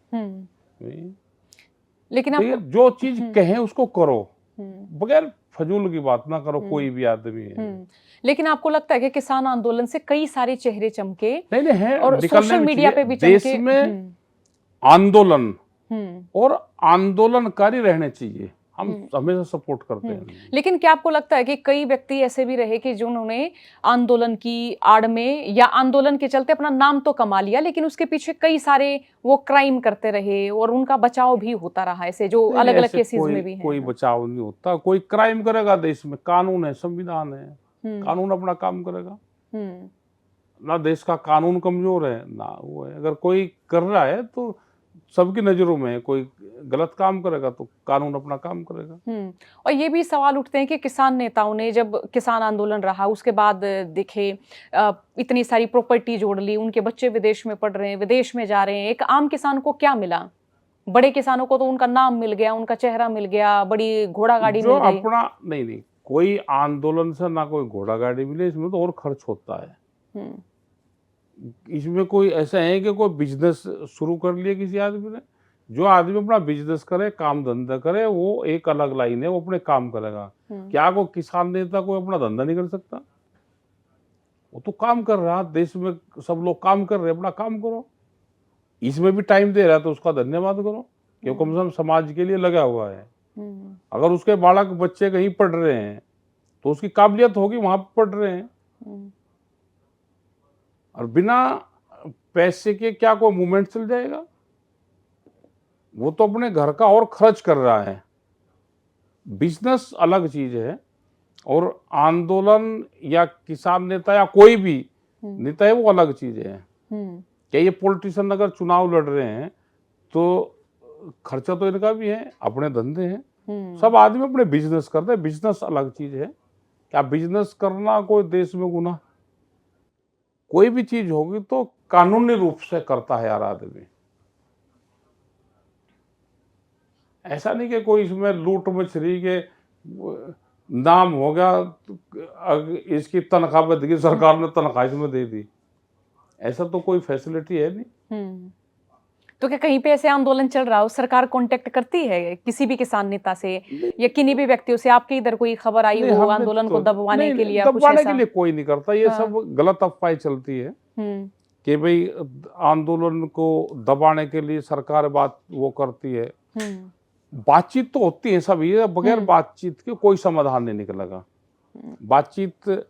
लेकिन तो ये आप, जो चीज कहें उसको करो, बगैर फजूल की बात ना करो, कोई भी आदमी है। लेकिन आपको लगता है कि किसान आंदोलन से कई सारे चेहरे चमके नहीं नहीं है, और निकलने सोशल भी मीडिया पे चाहिए। भी देश चमके? में आंदोलन हम्म और आंदोलनकारी रहने चाहिए, हम हमेशा सपोर्ट करते हैं। लेकिन क्या आपको लगता है कि कई व्यक्ति ऐसे भी रहे कि जिन्होंने आंदोलन की आड़ में या आंदोलन के चलते अपना नाम तो कमा लिया, लेकिन उसके पीछे कई सारे वो क्राइम करते रहे और उनका बचाव भी होता रहा, ऐसे जो नहीं, अलग अलग ऐसे केसेस कोई में भी हैं? कोई बचाव नहीं होता। कोई क्राइम करेगा, देश में कानून है, संविधान है, हम्म कानून अपना काम करेगा। हम्म ना देश का कानून कमजोर है ना वो है। अगर कोई कर रहा है तो सबकी नजरों में है, कोई गलत काम करेगा तो कानून अपना काम करेगा। और ये भी सवाल उठते हैं कि किसान नेताओं ने जब किसान आंदोलन रहा उसके बाद देखे इतनी सारी प्रॉपर्टी जोड़ ली, उनके बच्चे विदेश में पढ़ रहे हैं, विदेश में जा रहे हैं, एक आम किसान को क्या मिला? बड़े किसानों को तो उनका नाम मिल गया, उनका चेहरा मिल गया, बड़ी घोड़ा गाड़ी जो मिल गई। अपना नहीं नहीं, कोई आंदोलन से ना कोई घोड़ा गाड़ी मिले, इसमें तो और खर्च होता है। हम्म इसमें कोई ऐसा है कि कोई बिजनेस शुरू कर लिया किसी आदमी ने? जो आदमी अपना बिजनेस करे, काम धंधा करे, वो एक अलग लाइन है, वो अपने काम करेगा। क्या कोई किसान नेता कोई अपना धंधा नहीं कर सकता? वो तो काम कर रहा है, देश में सब लोग काम कर रहे हैं, अपना काम करो। इसमें भी टाइम दे रहा है तो उसका धन्यवाद करो, क्यों कम से कम समाज के लिए लगा हुआ है। अगर उसके बालक बच्चे कहीं पढ़ रहे हैं तो उसकी काबिलियत होगी, वहां पर पढ़ रहे हैं। और बिना पैसे के क्या कोई मूवमेंट चल जाएगा? वो तो अपने घर का और खर्च कर रहा है। बिजनेस अलग चीज है और आंदोलन या किसान नेता या कोई भी नेता है वो अलग चीज है। क्या ये पॉलिटिशियन अगर चुनाव लड़ रहे हैं तो खर्चा तो इनका भी है, अपने धंधे हैं। सब आदमी अपने बिजनेस करते हैं, बिजनेस अलग चीज है। क्या बिजनेस करना कोई देश में गुनाह? कोई भी चीज होगी तो कानूनी रूप से करता है यार आदमी। ऐसा नहीं कि कोई इसमें लूट मछली के नाम हो गया तो इसकी तनख्वाह बढ़ गई, सरकार ने तनख्वाह इसमें दे दी, ऐसा तो कोई फैसिलिटी है नहीं। तो क्या कहीं पे ऐसे आंदोलन चल रहा हो, सरकार कांटेक्ट करती है किसी भी किसान नेता से या किन्हीं भी व्यक्तियों से? आपके इधर कोई खबर आई हो आंदोलन को दबाने के लिए? दबाने के लिए कोई नहीं करता, ये सब गलत अफवाह चलती है कि भाई आंदोलन को दबाने के लिए सरकार बात वो करती है। बातचीत तो होती है सब, ये बगैर बातचीत के कोई समाधान नहीं निकलेगा। बातचीत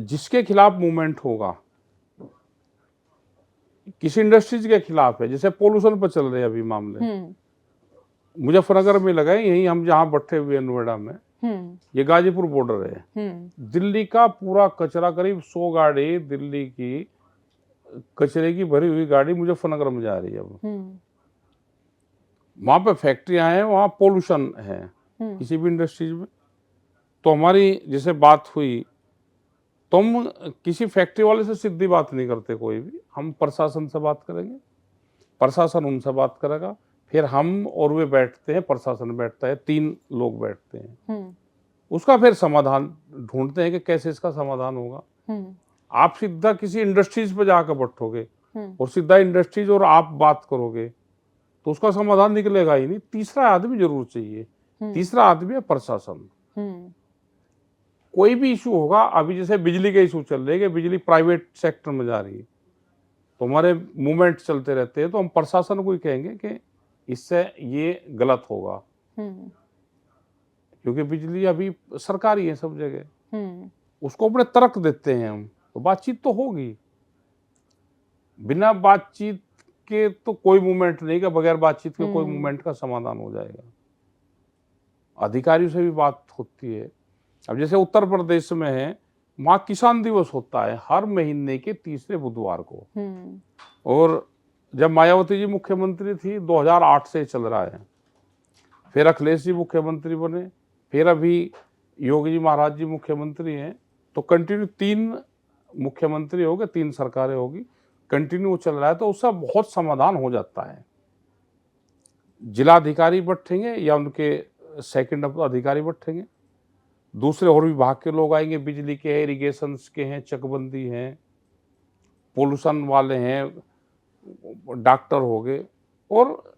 जिसके खिलाफ मूवमेंट होगा, किसी इंडस्ट्रीज के खिलाफ है, जैसे पोल्यूशन पर चल रहे हैं अभी मामले, मुजफ्फरनगर में लगा है, यही हम जहां बैठे हुए नोएडा में, ये गाजीपुर बॉर्डर है। दिल्ली का पूरा कचरा, करीब 100 गाड़ी दिल्ली की कचरे की भरी हुई गाड़ी मुजफ्फरनगर में जा रही है। अब वहां पे फैक्ट्रियां हैं, वहां पोल्यूशन है किसी भी इंडस्ट्रीज में। तो हमारी जैसे बात हुई तो हम किसी फैक्ट्री वाले से सीधी बात नहीं करते कोई भी, हम प्रशासन से बात करेंगे, प्रशासन उनसे बात करेगा, फिर हम और वे बैठते हैं, प्रशासन बैठता है, 3 लोग बैठते हैं, उसका फिर समाधान ढूंढते हैं कि कैसे इसका समाधान होगा। आप सीधा किसी इंडस्ट्रीज पे जाकर बैठोगे और सीधा इंडस्ट्रीज और आप बात करोगे तो उसका समाधान निकलेगा ही नहीं। तीसरा आदमी जरूर चाहिए, तीसरा आदमी है प्रशासन। कोई भी इशू होगा, अभी जैसे बिजली के इशू चल रहे हैं कि बिजली प्राइवेट सेक्टर में जा रही है, तो हमारे मूवमेंट चलते रहते हैं, तो हम प्रशासन को ही कहेंगे कि इससे ये गलत होगा, क्योंकि बिजली अभी सरकारी है सब जगह, उसको अपने तर्क देते हैं हम, तो बातचीत तो होगी। बिना बातचीत के तो कोई मूवमेंट नहीं, का बगैर बातचीत के कोई मूवमेंट का समाधान हो जाएगा। अधिकारियों से भी बात होती है। अब जैसे उत्तर प्रदेश में है, वहां किसान दिवस होता है हर महीने के तीसरे बुधवार को, और जब मायावती जी मुख्यमंत्री थी 2008 से चल रहा है, फिर अखिलेश जी मुख्यमंत्री बने, फिर अभी योगी जी महाराज जी मुख्यमंत्री हैं, तो कंटिन्यू 3 मुख्यमंत्री हो गए, 3 सरकारें होगी, कंटिन्यू चल रहा है, तो उसका बहुत समाधान हो जाता है। जिलाधिकारी बैठेंगे या उनके सेकंड अधिकारी बैठेंगे, दूसरे और विभाग के लोग आएंगे, बिजली के हैं, इरिगेशन के हैं, चकबंदी हैं, पोल्यूशन वाले हैं, डॉक्टर हो गए, और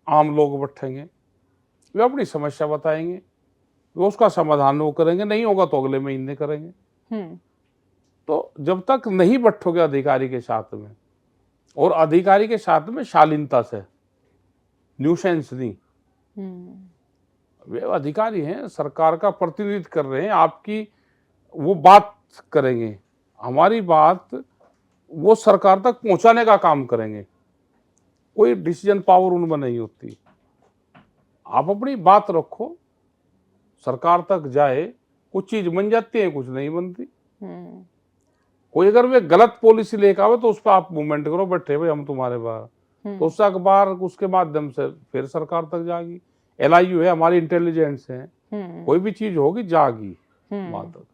आम लोग बैठेंगे, वे अपनी समस्या बताएंगे। वो उसका समाधान वो करेंगे, नहीं होगा तो अगले महीने करेंगे। तो जब तक नहीं बैठोगे अधिकारी के साथ में, और अधिकारी के साथ में शालीनता से, न्यूसेंस नहीं, वे अधिकारी हैं, सरकार का प्रतिनिधित्व कर रहे हैं, आपकी वो बात करेंगे, हमारी बात वो सरकार तक पहुंचाने का काम करेंगे। कोई डिसीजन पावर उनमें नहीं होती। आप अपनी बात रखो, सरकार तक जाए, कुछ चीज बन जाती है, कुछ नहीं बनती। कोई अगर वे गलत पॉलिसी लेकर आवे तो उस पर आप मूवमेंट करो, बैठे भाई हम तुम्हारे बाहर, तो उससे अखबार उसके माध्यम से फिर सरकार तक जाएगी। LIU है, हमारी इंटेलिजेंस है, कोई भी चीज होगी जाएगी वहां तक।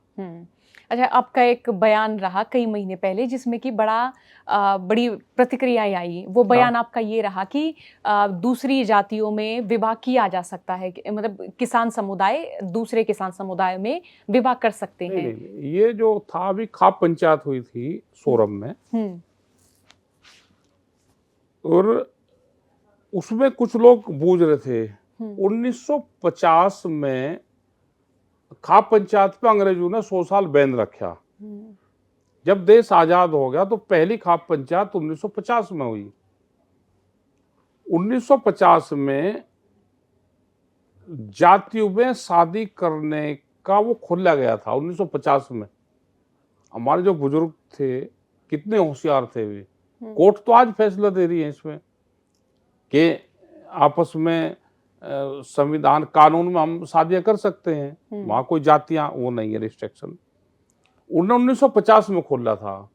अच्छा, आपका एक बयान रहा कई महीने पहले जिसमें कि बड़ी प्रतिक्रियाएं आई। वो बयान आपका ये रहा कि दूसरी जातियों में विवाह किया जा सकता है, मतलब किसान समुदाय दूसरे किसान समुदाय में विवाह कर सकते हैं। नहीं, ये जो था अभी खाप पंचायत हुई थी सोरम में, और उसमें कुछ लोग बूझ रहे थे 1950 में खाप पंचायत पे अंग्रेजों ने 100 साल बैन रखा। जब देश आजाद हो गया तो पहली खाप पंचायत 1950 में हुई। 1950 में जातियों में शादी करने का वो खोला गया था। 1950 में हमारे जो बुजुर्ग थे कितने होशियार थे वे। कोर्ट तो आज फैसला दे रही है इसमें कि आपस में संविधान कानून में हम शादियां कर सकते हैं, वहां कोई जातियां वो नहीं है रिस्ट्रिक्शन। उन्होंने 1950 में खोला था।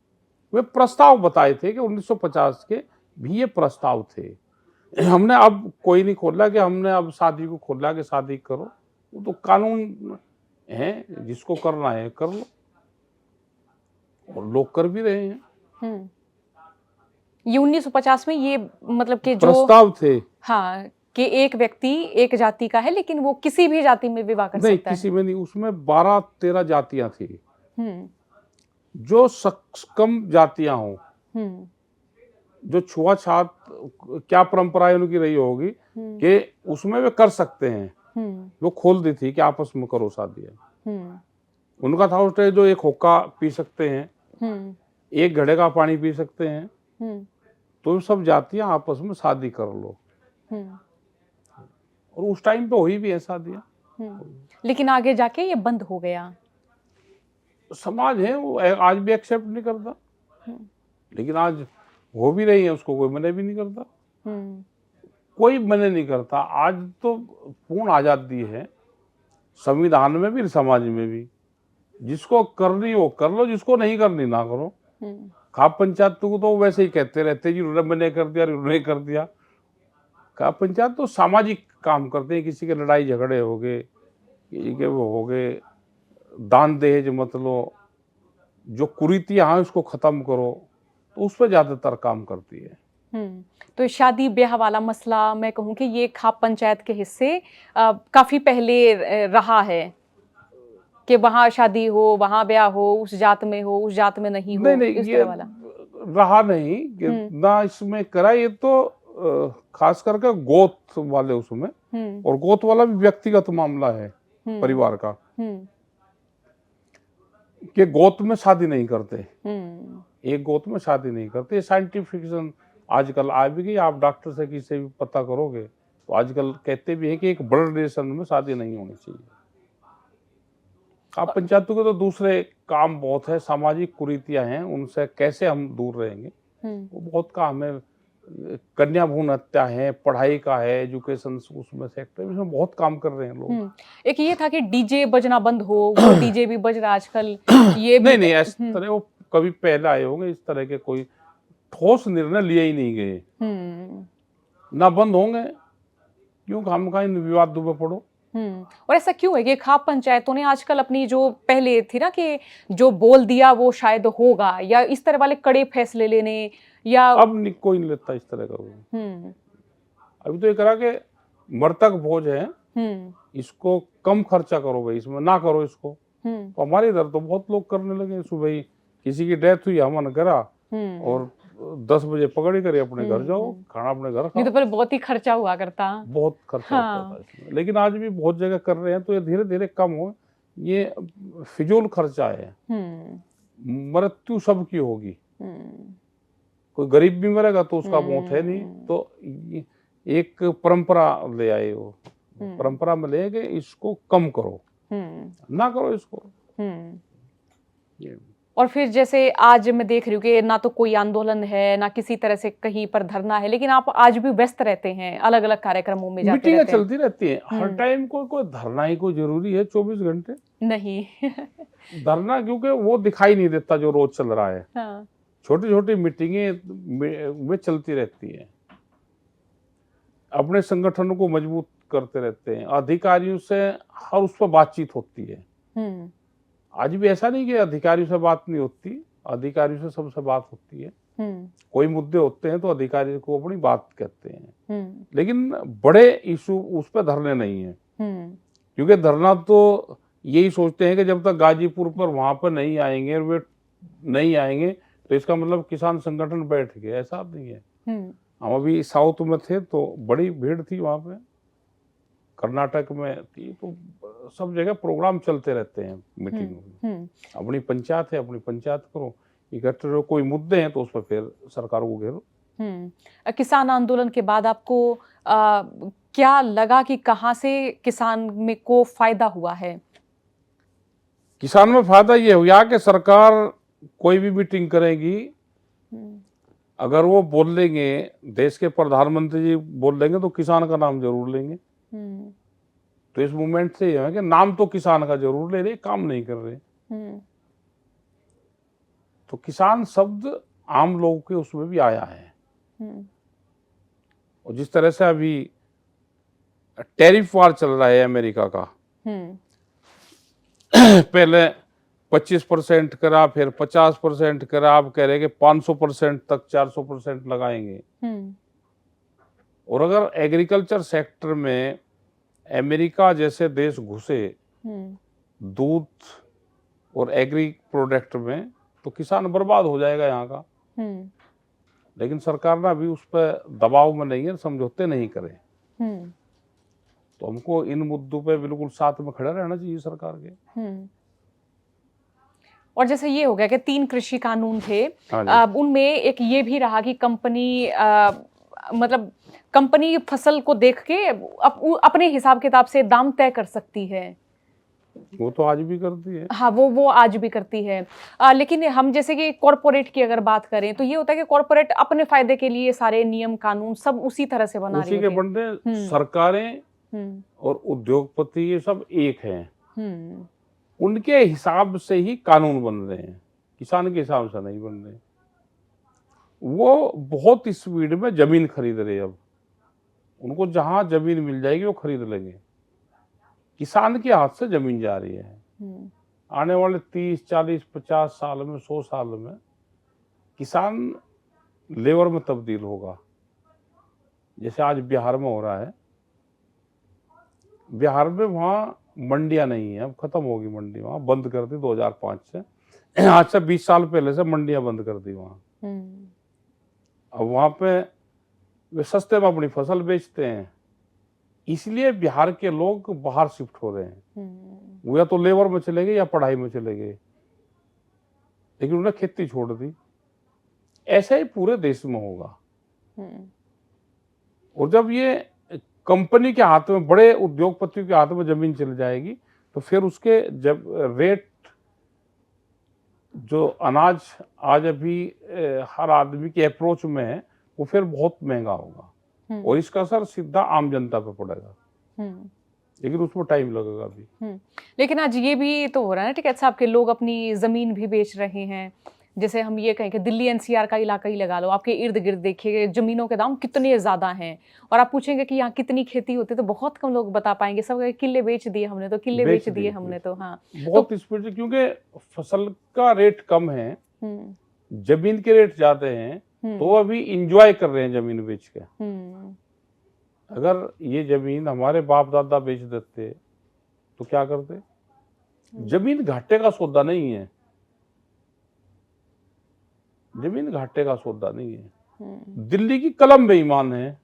वे प्रस्ताव बताए थे कि 1950 के भी ये प्रस्ताव थे। हमने अब कोई नहीं खोला कि हमने अब शादी को खोला कि शादी करो, वो तो कानून है, जिसको करना है कर लो, और लोग कर भी रहे हैं। ये 1950 में ये मतलब कि जो प्रस्ताव थे, हाँ, कि एक व्यक्ति एक जाति का है लेकिन वो किसी भी जाति में विवाह कर सकता है। नहीं, किसी में नहीं। उसमें 12-13 जातियां थी जो सक्षम जातियां हों, जो छुआछात क्या परंपराएं उनकी रही होगी कि उसमें वे कर सकते हैं। वो खोल दी थी कि आपस में करो शादियां। उनका था उस जो एक हुक्का पी सकते हैं, एक घड़े का पानी पी सकते हैं, तो सब जातियां आपस में शादी कर लो। और उस टाइम पे हुई भी है शादियां। लेकिन आगे जाके ये बंद हो गया। समाज है वो आज भी एक्सेप्ट नहीं करता, लेकिन आज हो भी रही है, उसको कोई मना भी नहीं करता। कोई मना नहीं करता। आज तो पूर्ण आजादी है, संविधान में भी समाज में भी। जिसको करनी वो कर लो, जिसको नहीं करनी ना करो। खाप पंचायत को तो वैसे ही कहते रहते जी उन्होंने कर दिया, उन्होंने कर दिया। खाप पंचायत तो सामाजिक काम करते हैं। किसी के लड़ाई झगड़े हो गए, किसी के वो हो गए, दान दहेज मत लो, जो कुरीतियां हैं उसको खत्म करो, तो उस पर ज्यादातर काम करती है। तो शादी ब्याह वाला मसला मैं कहूँ कि ये खाप पंचायत के हिस्से काफी पहले रहा है कि वहाँ शादी हो, वहाँ ब्याह हो, उस जात में हो, उस जात में नहीं हो। नहीं, इस ये तरह वाला रहा नहीं कि ना इसमें करा। ये तो खास करके गोत वाले उसमें, और गोत वाला भी व्यक्तिगत मामला है परिवार का, कि गोत में शादी नहीं करते। एक गोत में शादी नहीं करते। साइंटिफिकेशन आजकल आ भी गई। आप डॉक्टर से किसी भी पता करोगे तो आजकल कहते भी हैं कि एक ब्लड रिलेशन में शादी नहीं होनी चाहिए। आप पंचायतों के तो दूसरे काम बहुत है, सामाजिक कुरीतियां हैं, उनसे कैसे हम दूर रहेंगे, वो बहुत काम है। कन्या भ्रूण हत्या है, पढ़ाई का है, एजुकेशन उसमें सेक्टर में बहुत काम कर रहे हैं लोग। एक ये था कि डीजे बजना बंद हो, वो डीजे भी बज रहा आजकल। ये भी नहीं, इस तरह वो कभी पहले आए होंगे। इस तरह के कोई ठोस निर्णय लिए ही नहीं गए, ना बंद होंगे, क्यों हम कहीं विवादों में पड़ो। और ऐसा क्यों है कि खाप पंचायतों ने आजकल अपनी जो पहले थी ना कि जो बोल दिया वो शायद होगा, या इस तरह वाले कड़े फैसले लेने, या अब कोई नहीं लेता इस तरह का। अभी तो ये करा के मृतक भोज है, इसको कम खर्चा करो भाई, इसमें ना करो इसको। तो हमारे इधर तो बहुत लोग करने लगे। सुबह किसी की डेथ हुई, हमन करा और 10 बजे पकड़ ही करे, अपने घर जाओ, खाना अपने घर नहीं खाओ। तो पहले बहुत ही खर्चा हुआ करता। बहुत खर्चा होता था इसमें, लेकिन आज भी बहुत जगह कर रहे हैं, तो ये धीरे धीरे कम हो। ये फिजूल खर्चा है, मृत्यु सबकी होगी, कोई गरीब भी मरेगा तो उसका मौत है नहीं। तो एक परंपरा ले आए वो, परंपरा में ले कि इसको कम करो, ना करो इसको। ये और फिर जैसे आज मैं देख रही हूँ कि ना तो कोई आंदोलन है, ना किसी तरह से कहीं पर धरना है, लेकिन आप आज भी व्यस्त रहते हैं, अलग अलग कार्यक्रमों में जाते मीटिंगें रहते हैं। चलती रहती हैं हर टाइम। कोई धरना ही कोई जरूरी है 24 घंटे? नहीं। धरना क्योंकि वो दिखाई नहीं देता जो रोज चल रहा है। हाँ। छोटी छोटी मीटिंगें में चलती रहती है, अपने संगठन को मजबूत करते रहते हैं, अधिकारियों से हर उस पर बातचीत होती है। आज भी ऐसा नहीं कि अधिकारियों से बात नहीं होती, अधिकारियों से सबसे बात होती है। कोई मुद्दे होते हैं तो अधिकारी को अपनी बात कहते हैं, लेकिन बड़े इशू उस पर धरने नहीं है। क्योंकि धरना तो यही सोचते हैं कि जब तक गाजीपुर पर वहां पर नहीं आएंगे और वे नहीं आएंगे तो इसका मतलब किसान संगठन बैठ गए, ऐसा नहीं है। हम अभी साउथ में थे तो बड़ी भीड़ थी वहां पे, कर्नाटक में थी, तो सब जगह प्रोग्राम चलते रहते हैं मीटिंग में। अपनी पंचायत है, अपनी पंचायत करो, इकट्ठे रहो, कोई मुद्दे हैं तो उस पर फिर सरकार को घेरो। किसान आंदोलन के बाद आपको क्या लगा कि कहाँ से किसान में को फायदा हुआ है? किसान में फायदा ये हुआ कि सरकार कोई भी मीटिंग करेगी, अगर वो बोल लेंगे, देश के प्रधानमंत्री जी बोल लेंगे तो किसान का नाम जरूर लेंगे। तो इस मूवमेंट से यह है कि नाम तो किसान का जरूर ले रहे, काम नहीं कर रहे। तो किसान शब्द आम लोगों के उसमें भी आया है। और जिस तरह से अभी टैरिफ वार चल रहा है अमेरिका का, पहले 25% करा, फिर 50% करा, अब कह रहे कि 500% तक 400% लगाएंगे। और अगर एग्रीकल्चर सेक्टर में अमेरिका जैसे देश घुसे दूध और एग्री प्रोडक्ट में, तो किसान बर्बाद हो जाएगा यहाँ का। लेकिन सरकार ना अभी उस पर दबाव में नहीं है, समझौते नहीं करे। तो हमको इन मुद्दों पे बिल्कुल साथ में खड़ा रहना चाहिए सरकार के। और जैसे ये हो गया कि 3 कृषि कानून थे, उनमें एक ये भी रहा कि कंपनी मतलब कंपनी फसल को देख के अपने हिसाब किताब से दाम तय कर सकती है। वो तो आज भी करती है। हाँ, वो आज भी करती है। लेकिन हम जैसे कि कॉर्पोरेट की अगर बात करें तो ये होता है कि कॉर्पोरेट अपने फायदे के लिए सारे नियम कानून सब उसी तरह से बना रही उसी के बनते। सरकारें और उद्योगपति ये सब एक हैं, उनके हिसाब से ही कानून बन रहे हैं, किसान के हिसाब से नहीं बन रहे। वो बहुत स्पीड में जमीन खरीद रहे हैं। अब उनको जहां जमीन मिल जाएगी वो खरीद लेंगे। किसान के हाथ से जमीन जा रही है। आने वाले 30, 40, 50 साल में, 100 साल में किसान लेबर में तब्दील होगा। जैसे आज बिहार में हो रहा है। बिहार में वहां मंडियां नहीं है, अब खत्म होगी मंडी, वहां बंद कर दी 2005 से। आज से 20 साल पहले से मंडियां बंद कर दी वहां। अब वहां पे वे सस्ते में अपनी फसल बेचते हैं, इसलिए बिहार के लोग बाहर शिफ्ट हो रहे हैं। वो या तो लेबर में चले गए या पढ़ाई में चले गए, लेकिन उन्होंने खेती छोड़ दी। ऐसा ही पूरे देश में होगा। और जब ये कंपनी के हाथ में, बड़े उद्योगपतियों के हाथ में जमीन चली जाएगी, तो फिर उसके जब रेट, जो अनाज आज अभी हर आदमी के अप्रोच में है, वो फिर बहुत महंगा होगा। और इसका असर सीधा आम जनता पे पड़ेगा। लेकिन उसमें टाइम लगेगा अभी। लेकिन आज ये भी तो हो रहा है ना टिकैत साहब के, लोग अपनी जमीन भी बेच रहे हैं। जैसे हम ये कहें कि दिल्ली एनसीआर का इलाका ही लगा लो, आपके इर्द गिर्द देखिए जमीनों के दाम कितने ज्यादा हैं। और आप पूछेंगे कि यहाँ कितनी खेती होती है तो बहुत कम लोग बता पाएंगे। सब किले बेच दिए हमने तो, किले बेच दिए हमने तो। हाँ, बहुत स्पीड से, क्योंकि फसल का रेट कम है, जमीन के रेट ज्यादा हैं, तो अभी इंजॉय कर रहे हैं जमीन बेच के। अगर ये जमीन हमारे बाप दादा बेच देते तो क्या करते? जमीन घाटे का सौदा नहीं है। जमीन घाटे का सौदा नहीं है। दिल्ली की कलम बेईमान है,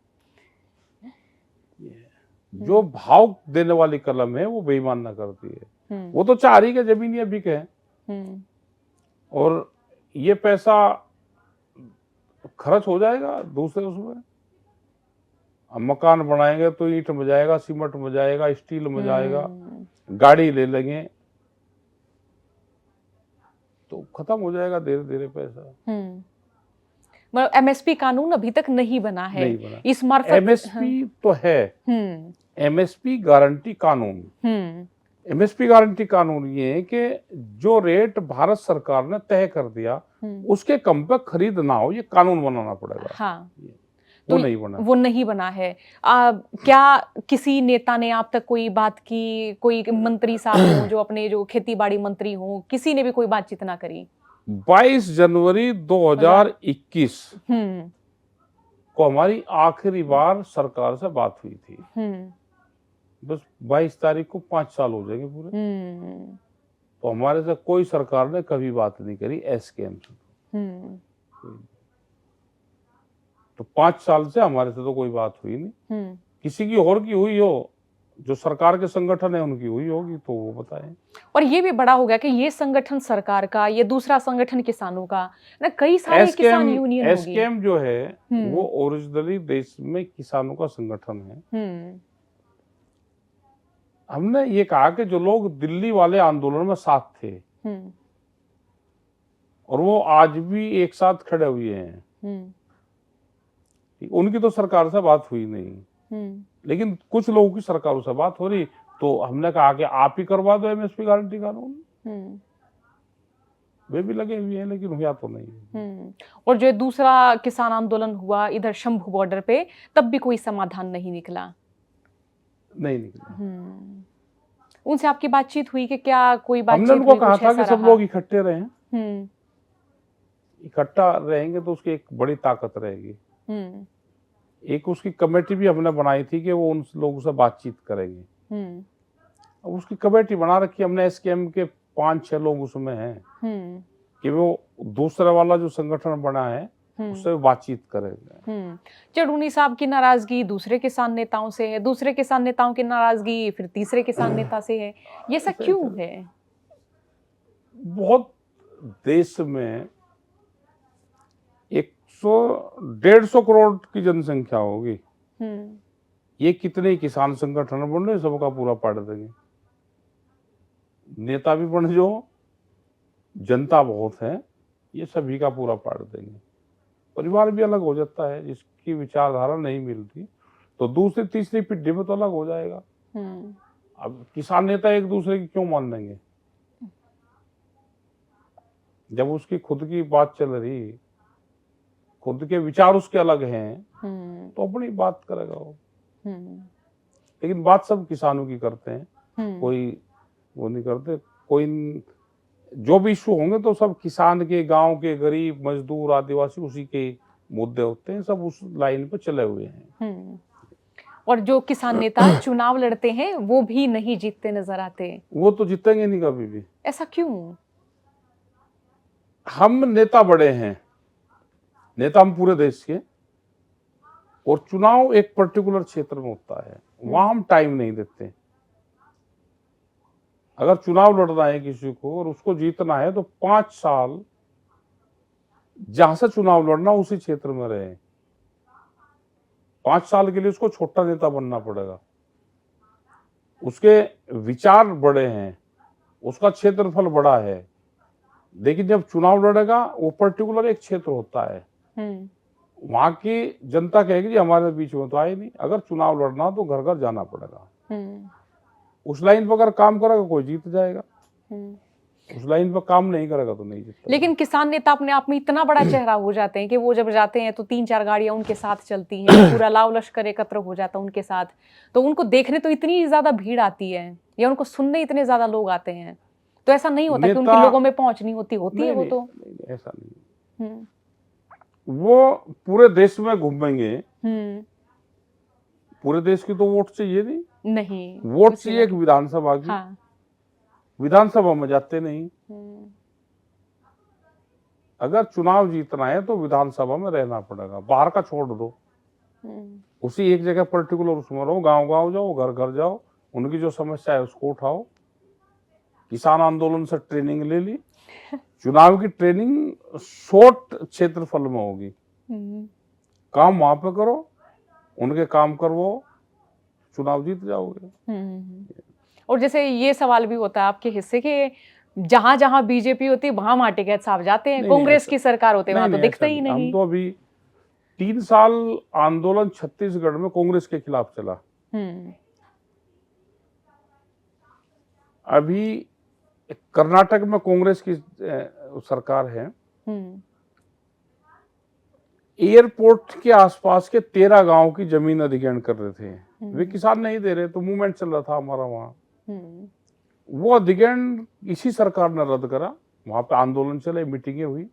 जो भाव देने वाली कलम है वो बेईमान ना करती है। वो तो चाह रही है कि जमीन ये बिके और ये पैसा खर्च हो जाएगा दूसरे उसमें। अब मकान बनाएंगे तो ईंट में जाएगा, सीमेंट में जाएगा, स्टील में जाएगा, गाड़ी ले लेंगे तो खत्म हो जाएगा धीरे धीरे पैसा। मतलब एमएसपी कानून अभी तक नहीं बना है, नहीं बना। इस मार्फत एमएसपी तो है, एमएसपी गारंटी कानून। एमएसपी गारंटी कानून ये है कि जो रेट भारत सरकार ने तय कर दिया उसके कम पे खरीद ना हो, ये कानून बनाना पड़ेगा। हाँ। वो नहीं बना, वो नहीं बना है। क्या किसी नेता ने आप तक कोई बात की, कोई मंत्री साहब हो जो अपने जो खेती बाड़ी मंत्री हो, किसी ने भी कोई बातचीत ना करी? 22 जनवरी 2021 को हमारी आखिरी बार सरकार से बात हुई थी। बस 22 तारीख को 5 साल हो जाएंगे पूरे। तो हमारे से कोई सरकार ने कभी बात नहीं करी एसकेएम से। तो 5 साल से हमारे से तो कोई बात हुई नहीं। किसी की और की हुई हो, जो सरकार के संगठन है उनकी हुई होगी तो वो बताएं। और ये भी बड़ा हो गया कि ये संगठन सरकार का, ये दूसरा संगठन किसानों का ना, कई सारे किसान यूनियन होगी। एसकेएम जो है वो ओरिजिनली देश में किसानों का संगठन है। हमने ये कहा कि जो लोग दिल्ली वाले आंदोलन में साथ थे और वो आज भी एक साथ खड़े हुए हैं, उनकी तो सरकार से बात हुई नहीं, लेकिन कुछ लोगों की सरकारों से बात हो रही। तो हमने कहा कि आप ही करवा दो एमएसपी गारंटी कानून। वे भी लगे हुए हैं लेकिन हुआ तो नहीं। और जो दूसरा किसान आंदोलन हुआ इधर शंभू बॉर्डर पे, तब भी कोई समाधान नहीं निकला। नहीं निकला। उनसे आपकी बातचीत हुई कि क्या कोई बातचीत? हमने उनको कहा था कि सब लोग इकट्ठे रहें, इकट्ठा रहेंगे तो उसकी एक बड़ी ताकत रहेगी। एक उसकी कमेटी भी हमने बनाई थी कि वो उन लोगों से बातचीत करेंगे। अब उसकी कमेटी बना रखी हमने, एसकेएम के 5-6 लोग उसमें हैं कि वो दूसरा वाला जो संगठन बना है उससे बातचीत करेंगे। चढ़ूनी साहब की नाराजगी दूसरे किसान नेताओं से है, दूसरे किसान नेताओं की नाराजगी फिर तीसरे किसान नेता से है। ये सब क्यों है? बहुत देश में 100-150 करोड़ की जनसंख्या होगी। ये कितने किसान संगठन बन रहे, सबका पूरा पाड़ देंगे। नेता भी बन जो, जनता बहुत है, ये सभी का पूरा पाड़ देंगे। परिवार भी अलग हो जाता है, जिसकी विचारधारा नहीं मिलती तो दूसरी तीसरी पीढ़ी में तो अलग हो जाएगा। अब किसान नेता एक दूसरे की क्यों मान लेंगे? जब उसकी खुद की बात चल रही, खुद के विचार उसके अलग हैं तो अपनी बात करेगा वो। लेकिन बात सब किसानों की करते हैं, कोई वो नहीं करते। कोई जो भी इशू होंगे तो सब किसान के, गांव के गरीब मजदूर आदिवासी उसी के मुद्दे होते हैं, सब उस लाइन पे चले हुए हैं। और जो किसान नेता चुनाव लड़ते हैं वो भी नहीं जीतते नजर आते। वो तो जीतेंगे नहीं कभी भी। ऐसा क्यों? हम नेता बड़े हैं, नेता हम पूरे देश के, और चुनाव एक पर्टिकुलर क्षेत्र में होता है, वहां हम टाइम नहीं देते। अगर चुनाव लड़ना है किसी को और उसको जीतना है तो 5 साल जहां से चुनाव लड़ना उसी क्षेत्र में रहे। 5 साल के लिए उसको छोटा नेता बनना पड़ेगा। उसके विचार बड़े हैं, उसका क्षेत्रफल बड़ा है, लेकिन जब चुनाव लड़ेगा वो पर्टिकुलर एक क्षेत्र होता है। वहां की जनता कहेगी जी हमारे बीच में तो आए नहीं। अगर चुनाव लड़ना तो घर घर जाना पड़ेगा। उस लाइन पर अगर काम करेगा कोई जीत जाएगा, उस लाइन पर काम नहीं करेगा तो नहीं जीतता। लेकिन किसान नेता अपने आप में इतना बड़ा चेहरा हो जाते हैं कि वो जब जाते हैं तो 3-4 गाड़ियां उनके साथ चलती हैं, पूरा लाव लश्कर एकत्र हो जाता है उनके साथ। तो उनको देखने तो इतनी ज्यादा भीड़ आती है या उनको सुनने इतने ज्यादा लोग आते हैं, तो ऐसा नहीं होता कि उनके लोगों में पहुंच नहीं होती? होती है वो तो। ऐसा नहीं, वो पूरे देश में घूमेंगे। पूरे देश की तो वोट चाहिए नहीं, वोट चाहिए एक विधानसभा की। विधानसभा में जाते नहीं। अगर चुनाव जीतना है तो विधानसभा में रहना पड़ेगा, बाहर का छोड़ दो। उसी एक जगह पर्टिकुलर उसमें रहो, गांव गांव जाओ, घर घर जाओ, उनकी जो समस्या है उसको उठाओ। किसान आंदोलन से ट्रेनिंग ले ली, चुनाव की ट्रेनिंग शॉर्ट क्षेत्रफल में होगी, काम वहां पे करो, उनके काम करवाओ, चुनाव जीत जाओगे। और जैसे ये सवाल भी होता है आपके हिस्से के, जहां जहां बीजेपी होती है वहां टिकैत साहब जाते हैं, कांग्रेस की सरकार होती है वहां तो दिखता ही नहीं। हम तो अभी 3 साल आंदोलन छत्तीसगढ़ में कांग्रेस के खिलाफ चला। अभी कर्नाटक में कांग्रेस की सरकार है। एयरपोर्ट के आसपास के 13 गांव की जमीन अधिग्रहण कर रहे थे, वे किसान नहीं दे रहे, तो मूवमेंट चल रहा था हमारा वहां। वो अधिग्रहण इसी सरकार ने रद्द करा, वहां पे आंदोलन चले, मीटिंगें हुई,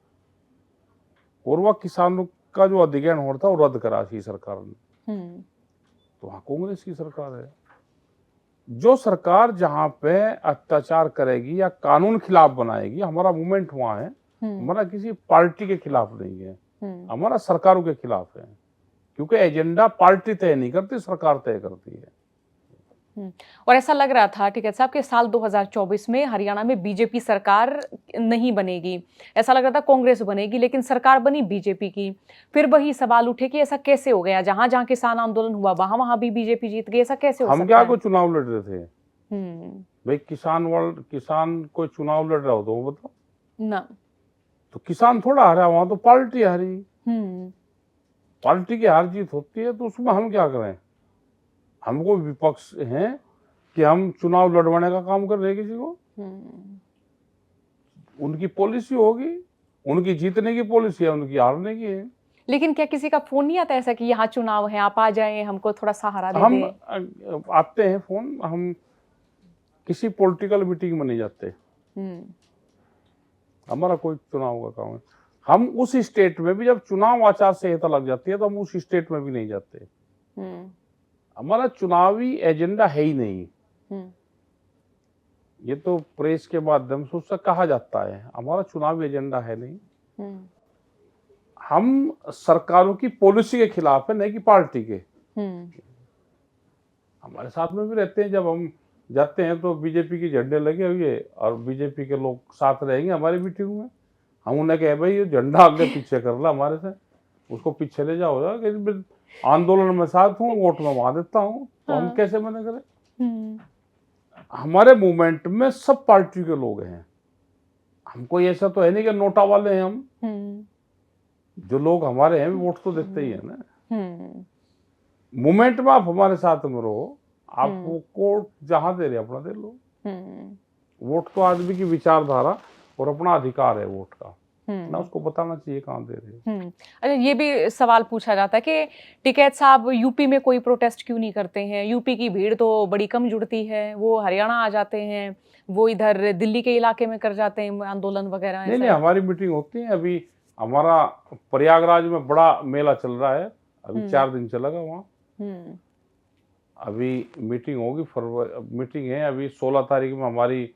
और वह किसानों का जो अधिग्रहण हो रहा था वो रद्द करा इसी सरकार ने। तो वहां कांग्रेस की सरकार है। जो सरकार जहां पे अत्याचार करेगी या कानून खिलाफ बनाएगी, हमारा मूवमेंट वहां है, हमारा किसी पार्टी के खिलाफ नहीं है, हमारा सरकारों के खिलाफ है, क्योंकि एजेंडा पार्टी तय नहीं करती, सरकार तय करती है। और ऐसा लग रहा था टिकैत साहब के साल 2024 में हरियाणा में बीजेपी सरकार नहीं बनेगी, ऐसा लग रहा था कांग्रेस बनेगी, लेकिन सरकार बनी बीजेपी की। फिर वही सवाल उठे कि ऐसा कैसे हो गया, जहां जहां किसान आंदोलन हुआ वहां वहां भी बीजेपी जीत गई, ऐसा कैसे हो सकता है? हम क्या कोई चुनाव लड़ रहे थे भाई? किसान कोई चुनाव लड़ रहा हो तो वो बताओ ना, तो किसान थोड़ा हारा, वहां तो पार्टी हारी। पार्टी की हार जीत होती है, तो उसमें हम क्या करें? हमको विपक्ष है कि हम चुनाव लड़वाने का काम कर रहे हैं किसी को? उनकी पॉलिसी होगी, उनकी जीतने की पॉलिसी है, उनकी हारने की है। लेकिन क्या किसी का फोन नहीं आता ऐसा कि यहाँ चुनाव है, आप आ जाएं, हमको थोड़ा सहारा दे दें? हम आते हैं फोन, हम किसी पॉलिटिकल मीटिंग में नहीं जाते, हमारा कोई चुनाव का काम है। हम उस स्टेट में भी, जब चुनाव आचार संहिता लग जाती है तो हम उस स्टेट में भी नहीं जाते। हमारा चुनावी एजेंडा है ही नहीं। ये तो प्रेस के माध्यम से उससे कहा जाता है, हमारा चुनावी एजेंडा है नहीं। हम सरकारों की पॉलिसी के खिलाफ है, नहीं कि पार्टी के। हमारे साथ में भी रहते हैं, जब हम जाते हैं तो बीजेपी के झंडे लगे हुए और बीजेपी के लोग साथ रहेंगे हमारी मीटिंग में। हम उन्हें कहे भाई ये झंडा आगे पीछे कर ला हमारे से, उसको पीछे ले जाओ, आंदोलन में साथ हूँ, वोट में वहां देता हूँ, तो हम कैसे मना करें? हमारे मूवमेंट में सब पार्टी के लोग हैं, हम कोई ऐसा तो है नहीं कि नोटा वाले हैं हम। जो लोग हमारे हैं वोट तो देते ही है ना। मूवमेंट में आप हमारे साथ में रहो, आपको जहां दे रहे अपना दे लो। वोट तो आदमी की विचारधारा और अपना अधिकार है वोट का, ना उसको बताना चाहिए कहाँ दे रहे हैं। अच्छा, ये भी सवाल पूछा जाता है कि टिकैत साहब यूपी में कोई प्रोटेस्ट क्यों नहीं करते हैं? यूपी की भीड़ तो बड़ी कम जुड़ती है, वो हरियाणा आ जाते हैं, वो इधर दिल्ली के इलाके में कर जाते हैं आंदोलन वगैरह। नहीं, हमारी मीटिंग होती है। अभी हमारा प्रयागराज में बड़ा मेला चल रहा है, अभी 4 दिन चलेगा वहाँ। अभी मीटिंग होगी, मीटिंग है अभी 16 तारीख में हमारी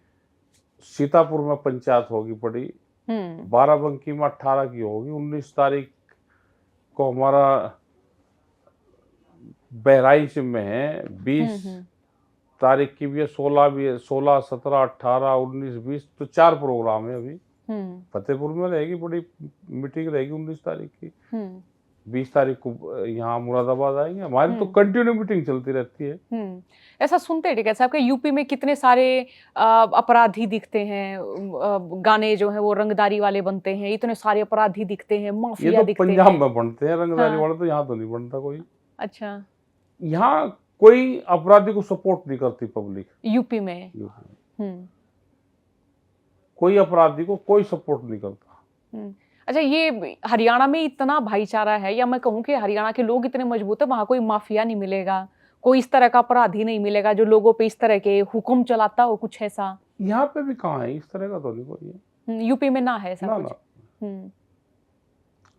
सीतापुर में पंचायत होगी बड़ी, 12बंकी में 18 की होगी, 19 तारीख को हमारा बहराइच में है, 20 तारीख की भी है, 16 भी है, 16, 17, 18, 19, 20, तो 4 प्रोग्राम है अभी। फतेहपुर में रहेगी बड़ी मीटिंग, रहेगी 19 तारीख की। 20 तारीख को यहाँ मुरादाबाद आएंगे। हमारी तो कंटिन्यू मीटिंग चलती रहती है। ऐसा सुनते हैं टिकैत साहब कि यूपी में कितने सारे अपराधी दिखते हैं, गाने जो है वो रंगदारी वाले बनते हैं, इतने सारे अपराधी दिखते हैं, माफिया ये तो दिखते पंजाब हैं। में बनते हैं रंगदारी वाले, तो यहाँ तो नहीं बनता कोई। अच्छा, यहाँ कोई अपराधी को सपोर्ट नहीं करती पब्लिक। यूपी में कोई अपराधी को कोई सपोर्ट नहीं करता। अच्छा, ये हरियाणा में इतना भाईचारा है, या मैं कहूँ कि हरियाणा के लोग इतने मजबूत है, वहां कोई माफिया नहीं मिलेगा, कोई इस तरह का अपराधी नहीं मिलेगा जो लोगों पे इस तरह के हुक्म चलाता हो, कुछ ऐसा? यहाँ पे भी कहाँ है, इस तरह का तो नहीं कोई है। यूपी में ना है ऐसा ना, कुछ?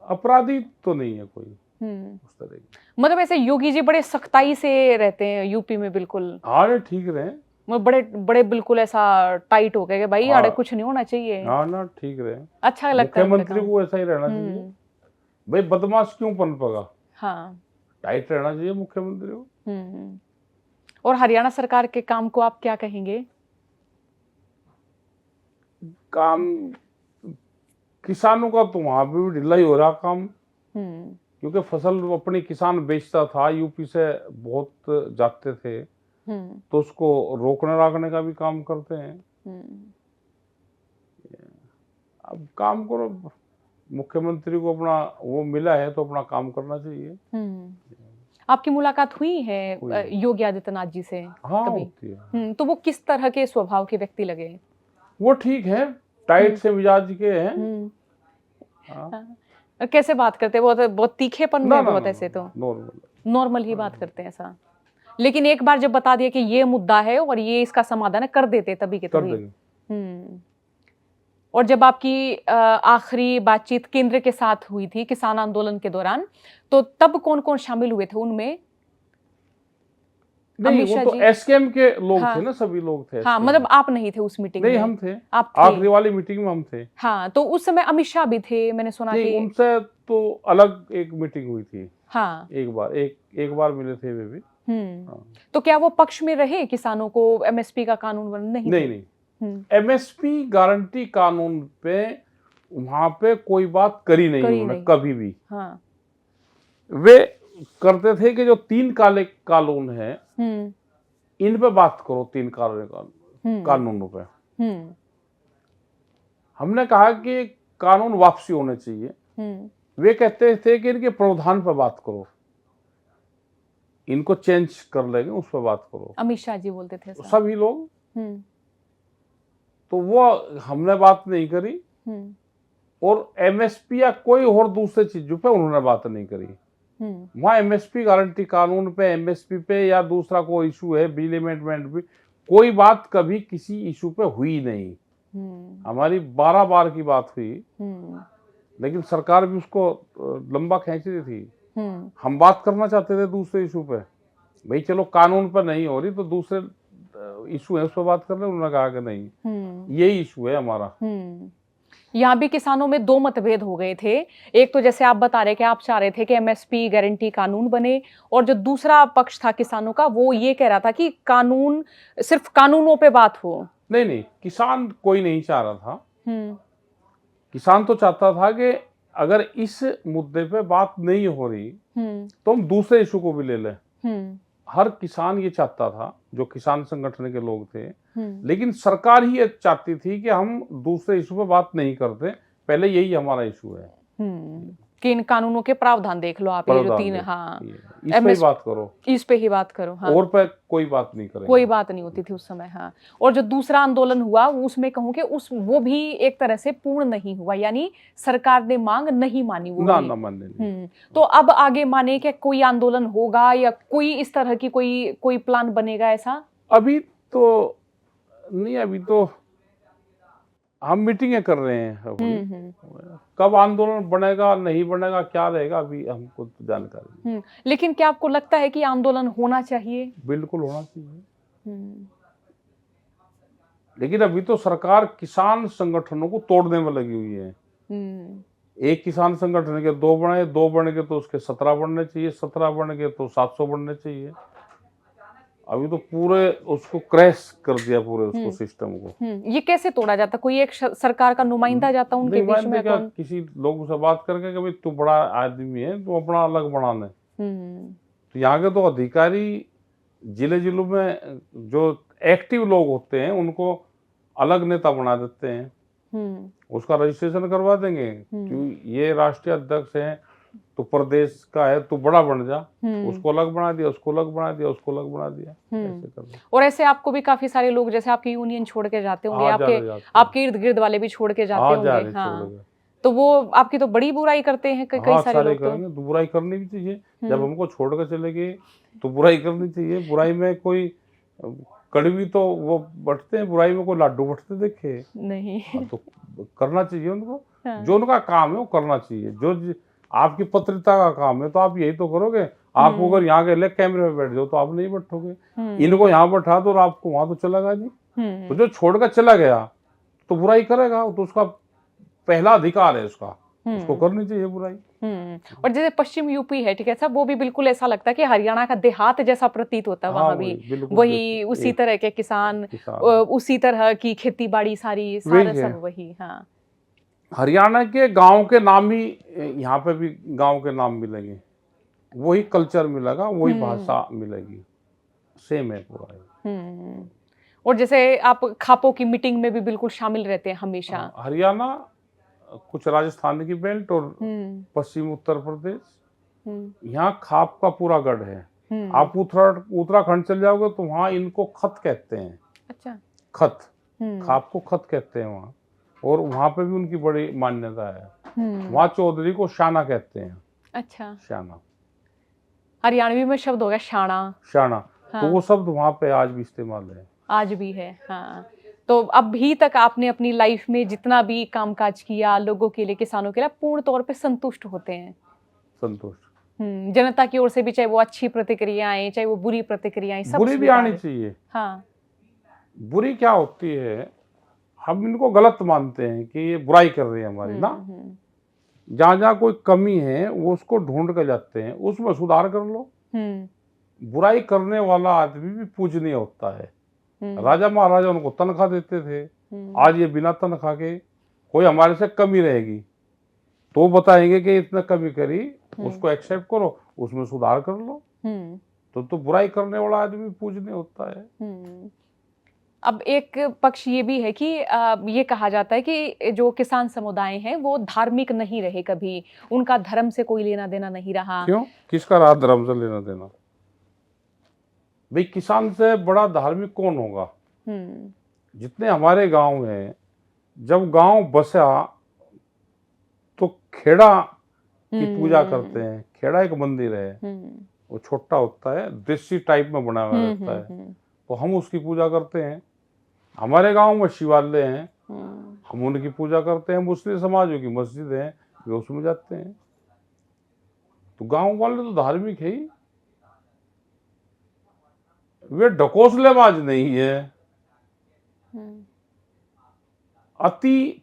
अपराधी तो नहीं है कोई उस तरह की। मतलब ऐसे योगी जी बड़े सख्ताई से रहते हैं यूपी में, बिल्कुल। हाँ, ठीक रहे, वो बड़े बड़े बिल्कुल ऐसा टाइट हो गए कि भाई हाँ। आड़े कुछ नहीं होना चाहिए। हाँ ना, ठीक रहे। अच्छा लगता है उनका मुख्यमंत्री काम। को ऐसा ही रहना चाहिए। हम्म। भाई बदमाश क्यों पनपेगा, हाँ। टाइट रहना चाहिए मुख्यमंत्री को। हम्म। और हरियाणा सरकार के काम को आप क्या कहेंगे? काम किसानों का तो वहां पे भी ढिलाई हो रहा काम, हम्म। क्योंकि फसल अपनी किसान बेचता था, यूपी से बहुत जाते थे, हम्म। तो उसको रोकने राकने का भी काम करते हैं। हम्म। अब काम करो, मुख्यमंत्री को अपना वो मिला है तो अपना काम करना चाहिए। आपकी मुलाकात हुई है हुई है। योगी आदित्यनाथ जी से हाँ कभी? होती है। तो वो किस तरह के स्वभाव के व्यक्ति लगे? वो ठीक है, टाइट से मिजाज के हैं। हम्म। हाँ। हाँ। कैसे बात करते हैं? बहुत बहुत तीखेपन ना में ना बहुत ना, ऐसे तो नॉर्मल। नॉर्मल ही बात करते हैं ऐसा। लेकिन एक बार जब बता दिया कि ये मुद्दा है और ये इसका समाधान है, कर देते तभी के कर तभी। देंगे। और जब आपकी आखिरी बातचीत केंद्र के साथ हुई थी किसान आंदोलन के दौरान, तो तब कौन कौन शामिल हुए थे उनमें? नहीं, अमित वो शाह तो जी। एसकेएम के लोग हाँ। थे ना, सभी लोग थे हाँ, SKM मतलब में। आप नहीं थे उस मीटिंग नहीं, में? हम थे। आप थे। आखिरी वाली मीटिंग में हम थे। हाँ, तो उस समय अमित शाह भी थे, मैंने सुना नहीं, कि। उनसे तो अलग एक मीटिंग हुई थी। हाँ। एक बार मिले थे वे भी। हाँ। तो क्या वो पक्ष में रहे किसानों को एमएसपी का कानून नहीं थे? नहीं, एमएसपी गारंटी कानून पे वहां पे कोई बात करी नहीं उन्होंने कभी भी। हाँ। वे करते थे कि जो 3 काले कानून है, इन पे बात करो, 3 कानूनों पे। हमने कहा कि कानून वापसी होने चाहिए। वे कहते थे कि इनके प्रावधान पर बात करो, इनको चेंज कर लेंगे, उस पर बात करो। अमित शाह जी बोलते थे ऐसा? सभी लोग। तो वो हमने बात नहीं करी, और एमएसपी या कोई और दूसरे चीजों पे उन्होंने बात नहीं करी। वहां एमएसपी गारंटी कानून पे, एमएसपी पे या दूसरा कोई इशू है, बिल अमेंडमेंट भी, कोई बात कभी किसी इशू पे हुई नहीं। हमारी 12 बार की बात हुई, लेकिन सरकार भी उसको लंबा खींच रही थी। हम बात करना चाहते थे दूसरे इशू पे, भाई चलो कानून पर नहीं हो रही तो दूसरे इशू है उस पर बात कर रहे। उन्होंने कहा कि नहीं, यही इशू है हमारा। यहाँ भी किसानों में 2 मतभेद हो गए थे। एक तो जैसे आप बता रहे कि आप चाह रहे थे कि एमएसपी गारंटी कानून बने, और जो दूसरा पक्ष था किसानों का, वो ये कह रहा था कि कानून, सिर्फ कानूनों पे बात हो। नहीं, किसान कोई नहीं चाह रहा था। किसान तो चाहता था कि अगर इस मुद्दे पे बात नहीं हो रही तो हम दूसरे इशू को भी ले लें। हर किसान ये चाहता था, जो किसान संगठन के लोग थे। लेकिन सरकार ही ये चाहती थी कि हम दूसरे इशू पे बात नहीं करते, पहले यही हमारा इशू है कि इन कानूनों के प्रावधान देख लो आप, ये जो 3। हाँ, इस पे ही बात करो, इस पे ही बात करो। हाँ, और पे कोई बात नहीं करेंगे। कोई बात नहीं होती थी उस समय। हाँ, और जो दूसरा आंदोलन हुआ उसमें कहूँ कि वो भी एक तरह से पूर्ण नहीं हुआ, यानी सरकार ने मांग नहीं मानी वो ना मानने। तो अब आगे माने कि कोई आंदोलन होगा या कोई इस तरह की कोई प्लान बनेगा ऐसा? अभी तो नहीं, अभी तो हम मीटिंगें कर रहे हैं। कब आंदोलन बनेगा नहीं बनेगा क्या रहेगा, अभी हमको तो जानकारी नहीं। लेकिन क्या आपको लगता है कि आंदोलन होना चाहिए? बिल्कुल होना चाहिए। लेकिन अभी तो सरकार किसान संगठनों को तोड़ने में लगी हुई है। एक किसान संगठन के 2 बने, 2 बन के तो उसके 17 बनने चाहिए, 17 बन के तो 700 बनने चाहिए। अभी तो पूरे उसको क्रैश कर दिया, पूरे उसको सिस्टम को। ये कैसे तोड़ा जाता? कोई एक सरकार का नुमाइंदा जाता उनके बीच में? क्या किसी लोगों से बात करके कि भाई तू बड़ा आदमी है, तू अपना अलग बनाने। तो यहाँ के तो अधिकारी जिलों में जो एक्टिव लोग होते हैं उनको अलग नेता बना देते हैं। उसका रजिस्ट्रेशन करवा देंगे, क्यों ये राष्ट्रीय अध्यक्ष है तो प्रदेश का है, तो बड़ा बन जा। उसको अलग बना दिया, उसको अलग बना दिया, उसको अलग बना दिया, ऐसे कर दिया। और ऐसे आपको भी काफी सारे लोग, जैसे आपकी यूनियन छोड़ के जाते होंगे, आपके इर्द गिर्द वाले भी छोड़ के जाते होंगे। हाँ, तो वो आपकी तो बड़ी बुराई करते हैं कई सारे लोग। तो बुराई करनी भी चाहिए, जब हमको छोड़ कर चले गए तो बुराई करनी चाहिए। बुराई में कोई कड़वी तो वो बटते हैं, बुराई में कोई लाडू बटते देखे नहीं। तो करना चाहिए उनको। जो उनका काम है वो करना चाहिए। जो आपकी पत्रिका का काम है तो आप यही तो करोगे। आप अगर यहाँ के ले कैमरे में बैठ जाओ तो आप नहीं बैठोगे, इनको यहाँ बैठा दो और आपको वहां तो चलेगा नहीं। तो जो छोड़कर चला गया तो बुराई करेगा, तो उसका पहला अधिकार है उसका, उसको करनी चाहिए बुराई। और जैसे पश्चिम यूपी है, ठीक है साहब, वो भी बिल्कुल ऐसा लगता है कि हरियाणा का देहात जैसा प्रतीत होता है। हाँ, वहां भी बिल्कुल वही उसी तरह के किसान, उसी तरह की खेती बाड़ी, सारी सारा सब वही। हाँ, हरियाणा के गांव के नाम ही यहाँ पे भी गांव के नाम मिलेंगे, वही कल्चर मिलेगा, वही भाषा मिलेगी, सेम है पूरा। और जैसे आप खापों की मीटिंग में भी बिल्कुल शामिल रहते हैं हमेशा। हरियाणा, कुछ राजस्थान की बेल्ट और पश्चिम उत्तर प्रदेश, यहाँ खाप का पूरा गढ़ है। आप उत्तराखंड चले जाओगे तो वहाँ इनको खत कहते हैं। अच्छा, खत, खाप को खत कहते हैं वहाँ, और वहाँ पे भी उनकी बड़ी मान्यता है। वहाँ चौधरी को शाना कहते हैं। अच्छा, शाना हरियाणवी में शब्द हो गया शाना। शाना, हाँ। तो वो शब्द वहाँ पे आज भी इस्तेमाल है, आज भी है। हाँ, तो अभी तक आपने अपनी लाइफ में जितना भी कामकाज किया लोगों के लिए, किसानों के लिए, पूर्ण तौर पे संतुष्ट होते हैं? संतुष्ट। जनता की ओर से भी, चाहे वो अच्छी प्रतिक्रियाएं, चाहे वो बुरी प्रतिक्रियाएं, सब बुरी भी आनी चाहिए। हाँ, बुरी क्या होती है, हम इनको गलत मानते हैं कि ये बुराई कर रही है हमारी ना। जहाँ जहाँ कोई कमी है वो उसको ढूंढ कर जाते हैं, उसमें सुधार कर लो। बुराई करने वाला आदमी भी पूजनीय होता है। राजा महाराजा उनको तनख्वाह देते थे, आज ये बिना तनख्वाह के, कोई हमारे से कमी रहेगी तो बताएंगे कि इतना कमी करी, उसको एक्सेप्ट करो, उसमें सुधार कर लो। तो बुराई करने वाला आदमी पूजनीय होता है। अब एक पक्ष ये भी है कि ये कहा जाता है कि जो किसान समुदाय हैं वो धार्मिक नहीं रहे कभी, उनका धर्म से कोई लेना देना नहीं रहा। क्यों? किसका रहा धर्म से लेना देना? भाई, किसान से बड़ा धार्मिक कौन होगा? जितने हमारे गांव हैं, जब गांव बसा तो खेड़ा की पूजा करते हैं। खेड़ा एक मंदिर है, वो छोटा होता है, देसी टाइप में बना हुआ रहता है, तो हम उसकी पूजा करते हैं। हमारे गांव में शिवालय हैं, हम उनकी पूजा करते हैं। मुस्लिम समाजों की मस्जिद है, वे उसमें जाते हैं। तो गांव वाले तो धार्मिक है ही, वे ढकोसलेबाज नहीं है, अति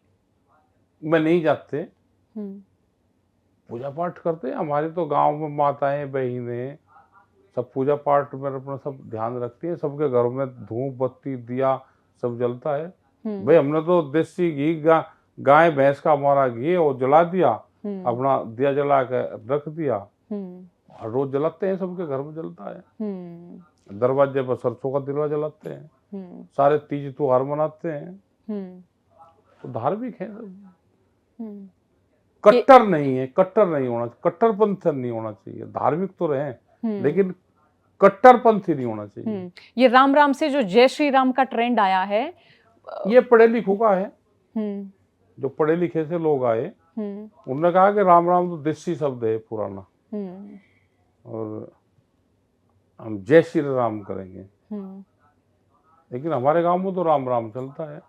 में नहीं जाते, पूजा पाठ करते हैं। हमारे तो गांव में माताएं बहनें सब पूजा पाठ में अपना सब ध्यान रखती है, सबके घर में धूप बत्ती दिया सब जलता है। भाई, हमने तो देसी घी, गाय भैंस का हमारा घी वो जला दिया, अपना दिया जला के रख दिया, और रोज जलाते हैं, सबके घर में जलता है। दरवाजे पर सरसों का दिलवा जलाते हैं, सारे तीज त्योहार मनाते हैं। तो धार्मिक है सब, कट्टर नहीं है, कट्टर नहीं होना, कट्टरपंथ नहीं होना चाहिए। धार्मिक तो रहे लेकिन कट्टरपंथी नहीं होना चाहिए। ये राम राम से जो जय श्री राम का ट्रेंड आया है, ये पढ़े लिखों का है। जो पढ़े लिखे से लोग आए, उन्होंने कहा कि राम राम तो देसी शब्द है पुराना, और हम जय श्री राम करेंगे। लेकिन हमारे गांव में तो राम राम चलता है,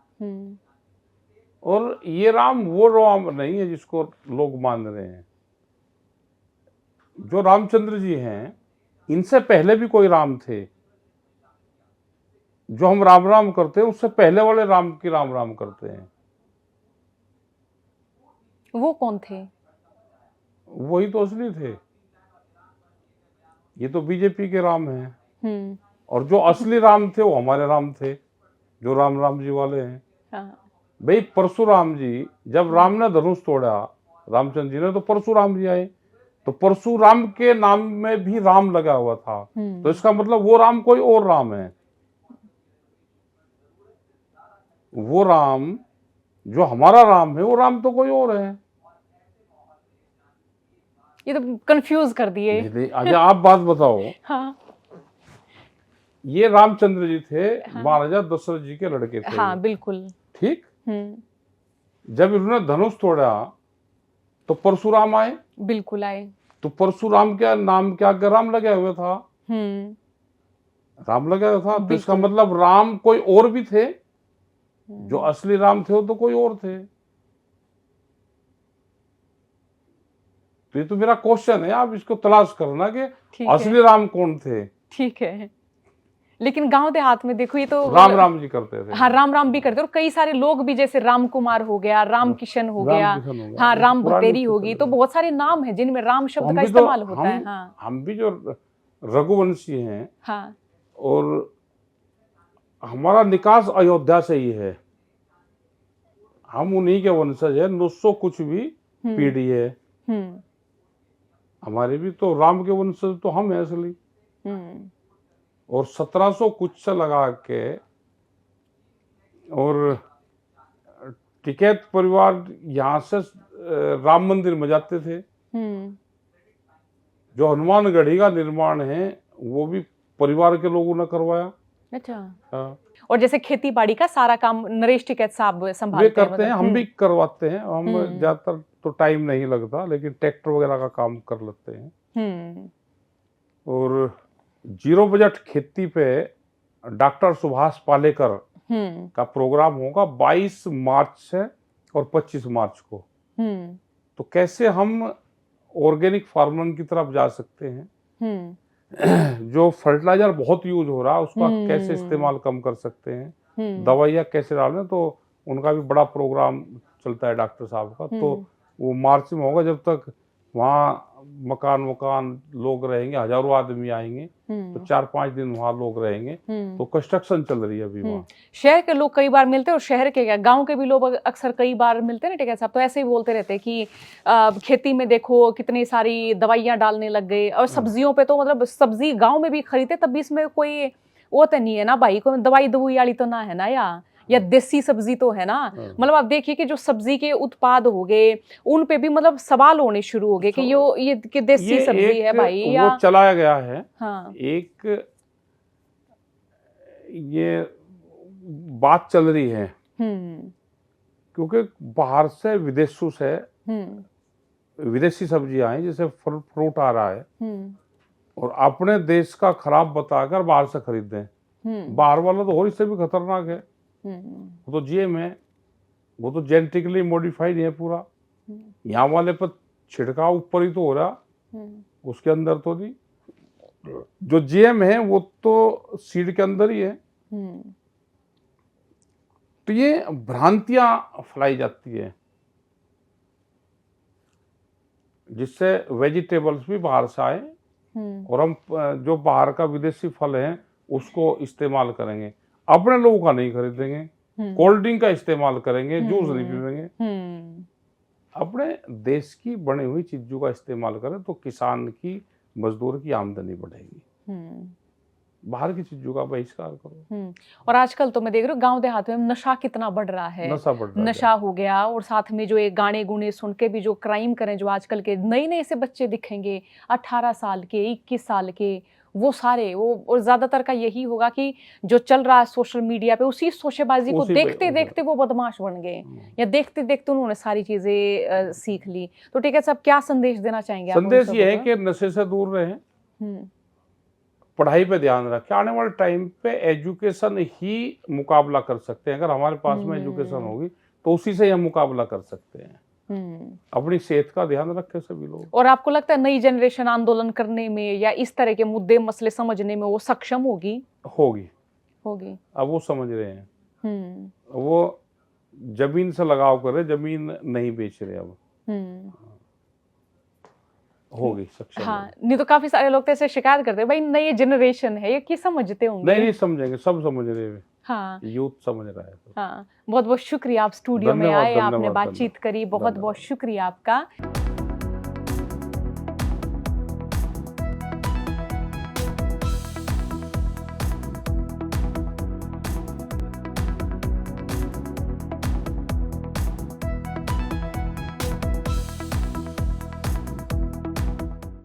और ये राम वो राम नहीं है जिसको लोग मान रहे हैं। जो रामचंद्र जी हैं, इनसे पहले भी कोई राम थे। जो हम राम राम करते हैं, उससे पहले वाले राम की राम राम करते हैं। वो कौन थे? वही तो असली थे। ये तो बीजेपी के राम हैं, और जो असली राम थे वो हमारे राम थे, जो राम राम जी वाले हैं। हाँ। भाई, परशुराम जी, जब राम ने धनुष तोड़ा रामचंद्र जी ने, तो परशुराम जी आए, तो परशुराम के नाम में भी राम लगा हुआ था, तो इसका मतलब वो राम कोई और राम है। वो राम जो हमारा राम है, वो राम तो कोई और है। ये तो कंफ्यूज कर दिए। अच्छा, आप बात बताओ। हाँ, ये रामचंद्र जी थे, हाँ, महाराजा दशरथ जी के लड़के थे। हाँ, बिल्कुल ठीक। जब इन्होंने धनुष तोड़ा तो परशुराम आए, बिल्कुल आए। तो परशुराम का नाम क्या, राम लगा हुआ था। राम लगा हुआ था, तो इसका मतलब राम कोई और भी थे। जो असली राम थे वो तो कोई और थे। तो ये तो मेरा क्वेश्चन है, आप इसको तलाश करना कि ठीक है। असली राम कौन थे। ठीक है, लेकिन गांव देहात में देखो ये तो राम राम जी करते थे। हाँ, राम राम भी करते और कई सारे लोग भी, जैसे राम कुमार हो गया, राम किशन हो गया, राम किशन हो गया, हाँ, वो राम पुरानी भतेरी उससे होगी, चल तो रही। बहुत सारे नाम हैं जिनमें राम तो शब्द हम का भी तो इस्तेमाल होता है। हाँ हम भी जो रघुवंशी हैं, हाँ और हमारा निकास अयोध्या से ही है, हम उन्हीं के वंशज है। 900 कुछ भी पीढ़ी है हम्म हमारी भी, तो राम के वंशज तो हम है असली। हम्म और 1700 कुछ से लगा के, और टिकैत परिवार यहाँ से राम मंदिर में जाते थे। हम्म जो हनुमानगढ़ी का निर्माण है वो भी परिवार के लोगों ने करवाया। अच्छा, हाँ, और जैसे खेती बाड़ी का सारा काम नरेश टिकैत साहब वे संभालते हैं, करते हैं, मतलब हम भी करवाते हैं। हम हम्म। ज्यादातर तो टाइम नहीं लगता, लेकिन ट्रैक्टर वगैरह का काम कर लेते हैं। हम्म और जीरो बजट खेती पे डॉक्टर सुभाष पालेकर हम्म का प्रोग्राम होगा 22 मार्च से और 25 मार्च को। हम्म तो कैसे हम ऑर्गेनिक फार्मिंग की तरफ जा सकते हैं, हम्म जो फर्टिलाइजर बहुत यूज हो रहा है उसका कैसे हम्म इस्तेमाल कम कर सकते हैं, हम्म दवाइयाँ कैसे डालें, तो उनका भी बड़ा प्रोग्राम चलता है डॉक्टर साहब का। तो वो मार्च में होगा, जब तक वहाँ मकान लोग रहेंगे, हजारों आदमी आएंगे, तो 4-5 दिन वहाँ लोग रहेंगे। तो कंस्ट्रक्शन चल रही है अभी वहाँ। शहर के लोग कई बार मिलते हैं, और शहर के क्या, गांव के भी लोग अक्सर कई बार मिलते हैं ना टिकैत साहब, तो ऐसे ही बोलते रहते हैं कि खेती में देखो कितनी सारी दवाइयां डालने लग गए, और सब्जियों पे तो मतलब सब्जी गांव में भी खरीदते तब भी इसमें कोई वो तो नहीं है ना भाई, कोई दवाई दवुई वाली तो ना है ना, या देसी सब्जी तो है ना। मतलब आप देखिए कि जो सब्जी के उत्पाद हो गए उन पे भी मतलब सवाल होने शुरू हो गए कि ये कि देसी सब्जी है भाई, वो या चलाया गया है। हाँ एक ये बात चल रही है, क्योंकि बाहर से विदेशों से विदेशी सब्जियां आई, जैसे फल फ्रूट आ रहा है, और अपने देश का खराब बताकर बाहर से खरीदते हैं। बाहर वाला तो और इससे भी खतरनाक है। वो तो जीएम है, वो तो जेनेटिकली मॉडिफाइड है पूरा। यहाँ वाले पर छिड़काव ऊपर ही तो हो रहा, उसके अंदर तो नहीं। जो जीएम है वो तो सीड के अंदर ही है। तो ये भ्रांतियां फैलाई जाती है, जिससे वेजिटेबल्स भी बाहर से आए, और हम जो बाहर का विदेशी फल है उसको इस्तेमाल करेंगे, अपने लोगों का नहीं खरीदेंगे। कोल्ड ड्रिंक का इस्तेमाल करेंगे, जूस नहीं पीएंगे। अपने देश की बनी हुई चीजों का इस्तेमाल करें तो किसान की, मजदूर की आमदनी बढ़ेगी। बाहर की चीजों का बहिष्कार करो। और आजकल तो मैं देख रही हूँ गांव देहात में नशा कितना बढ़ रहा है, नशा बढ़ रहा है, नशा हो गया, और साथ में जो ये गाने गुने सुन के भी जो क्राइम करें, जो आजकल के नए नए से बच्चे दिखेंगे 18 साल के, 21 साल के, वो सारे वो, और ज्यादातर का यही होगा कि जो चल रहा है सोशल मीडिया पे, उसी शोशेबाजी को देखते देखते वो बदमाश बन गए, या देखते देखते उन्होंने सारी चीजें सीख ली। तो ठीक है साहब, क्या संदेश देना चाहेंगे आप? संदेश ये है कि नशे से दूर रहें, पढ़ाई पे ध्यान रखें। आने वाले टाइम पे एजुकेशन ही मुकाबला कर सकते हैं। अगर हमारे पास में एजुकेशन होगी तो उसी से हम मुकाबला कर सकते हैं। अपनी सेहत का ध्यान रखें सभी लोग। और आपको लगता है नई जनरेशन आंदोलन करने में या इस तरह के मुद्दे मसले समझने में वो सक्षम होगी? होगी। अब वो समझ रहे हैं। वो जमीन से लगाव कर रहे, जमीन नहीं बेच रहे अब। होगी सक्षम। हाँ, नहीं तो काफी सारे लोग तो ऐसे शिकायत करते हैं, भाई नई जनरेशन है ये, क्या समझते होंगे? नहीं समझेंगे, सब समझ रहे हैं। हाँ, यूथ समझ रहा है। हाँ, बहुत बहुत शुक्रिया, आप स्टूडियो में आए, आपने बातचीत करी, बहुत बहुत शुक्रिया आपका।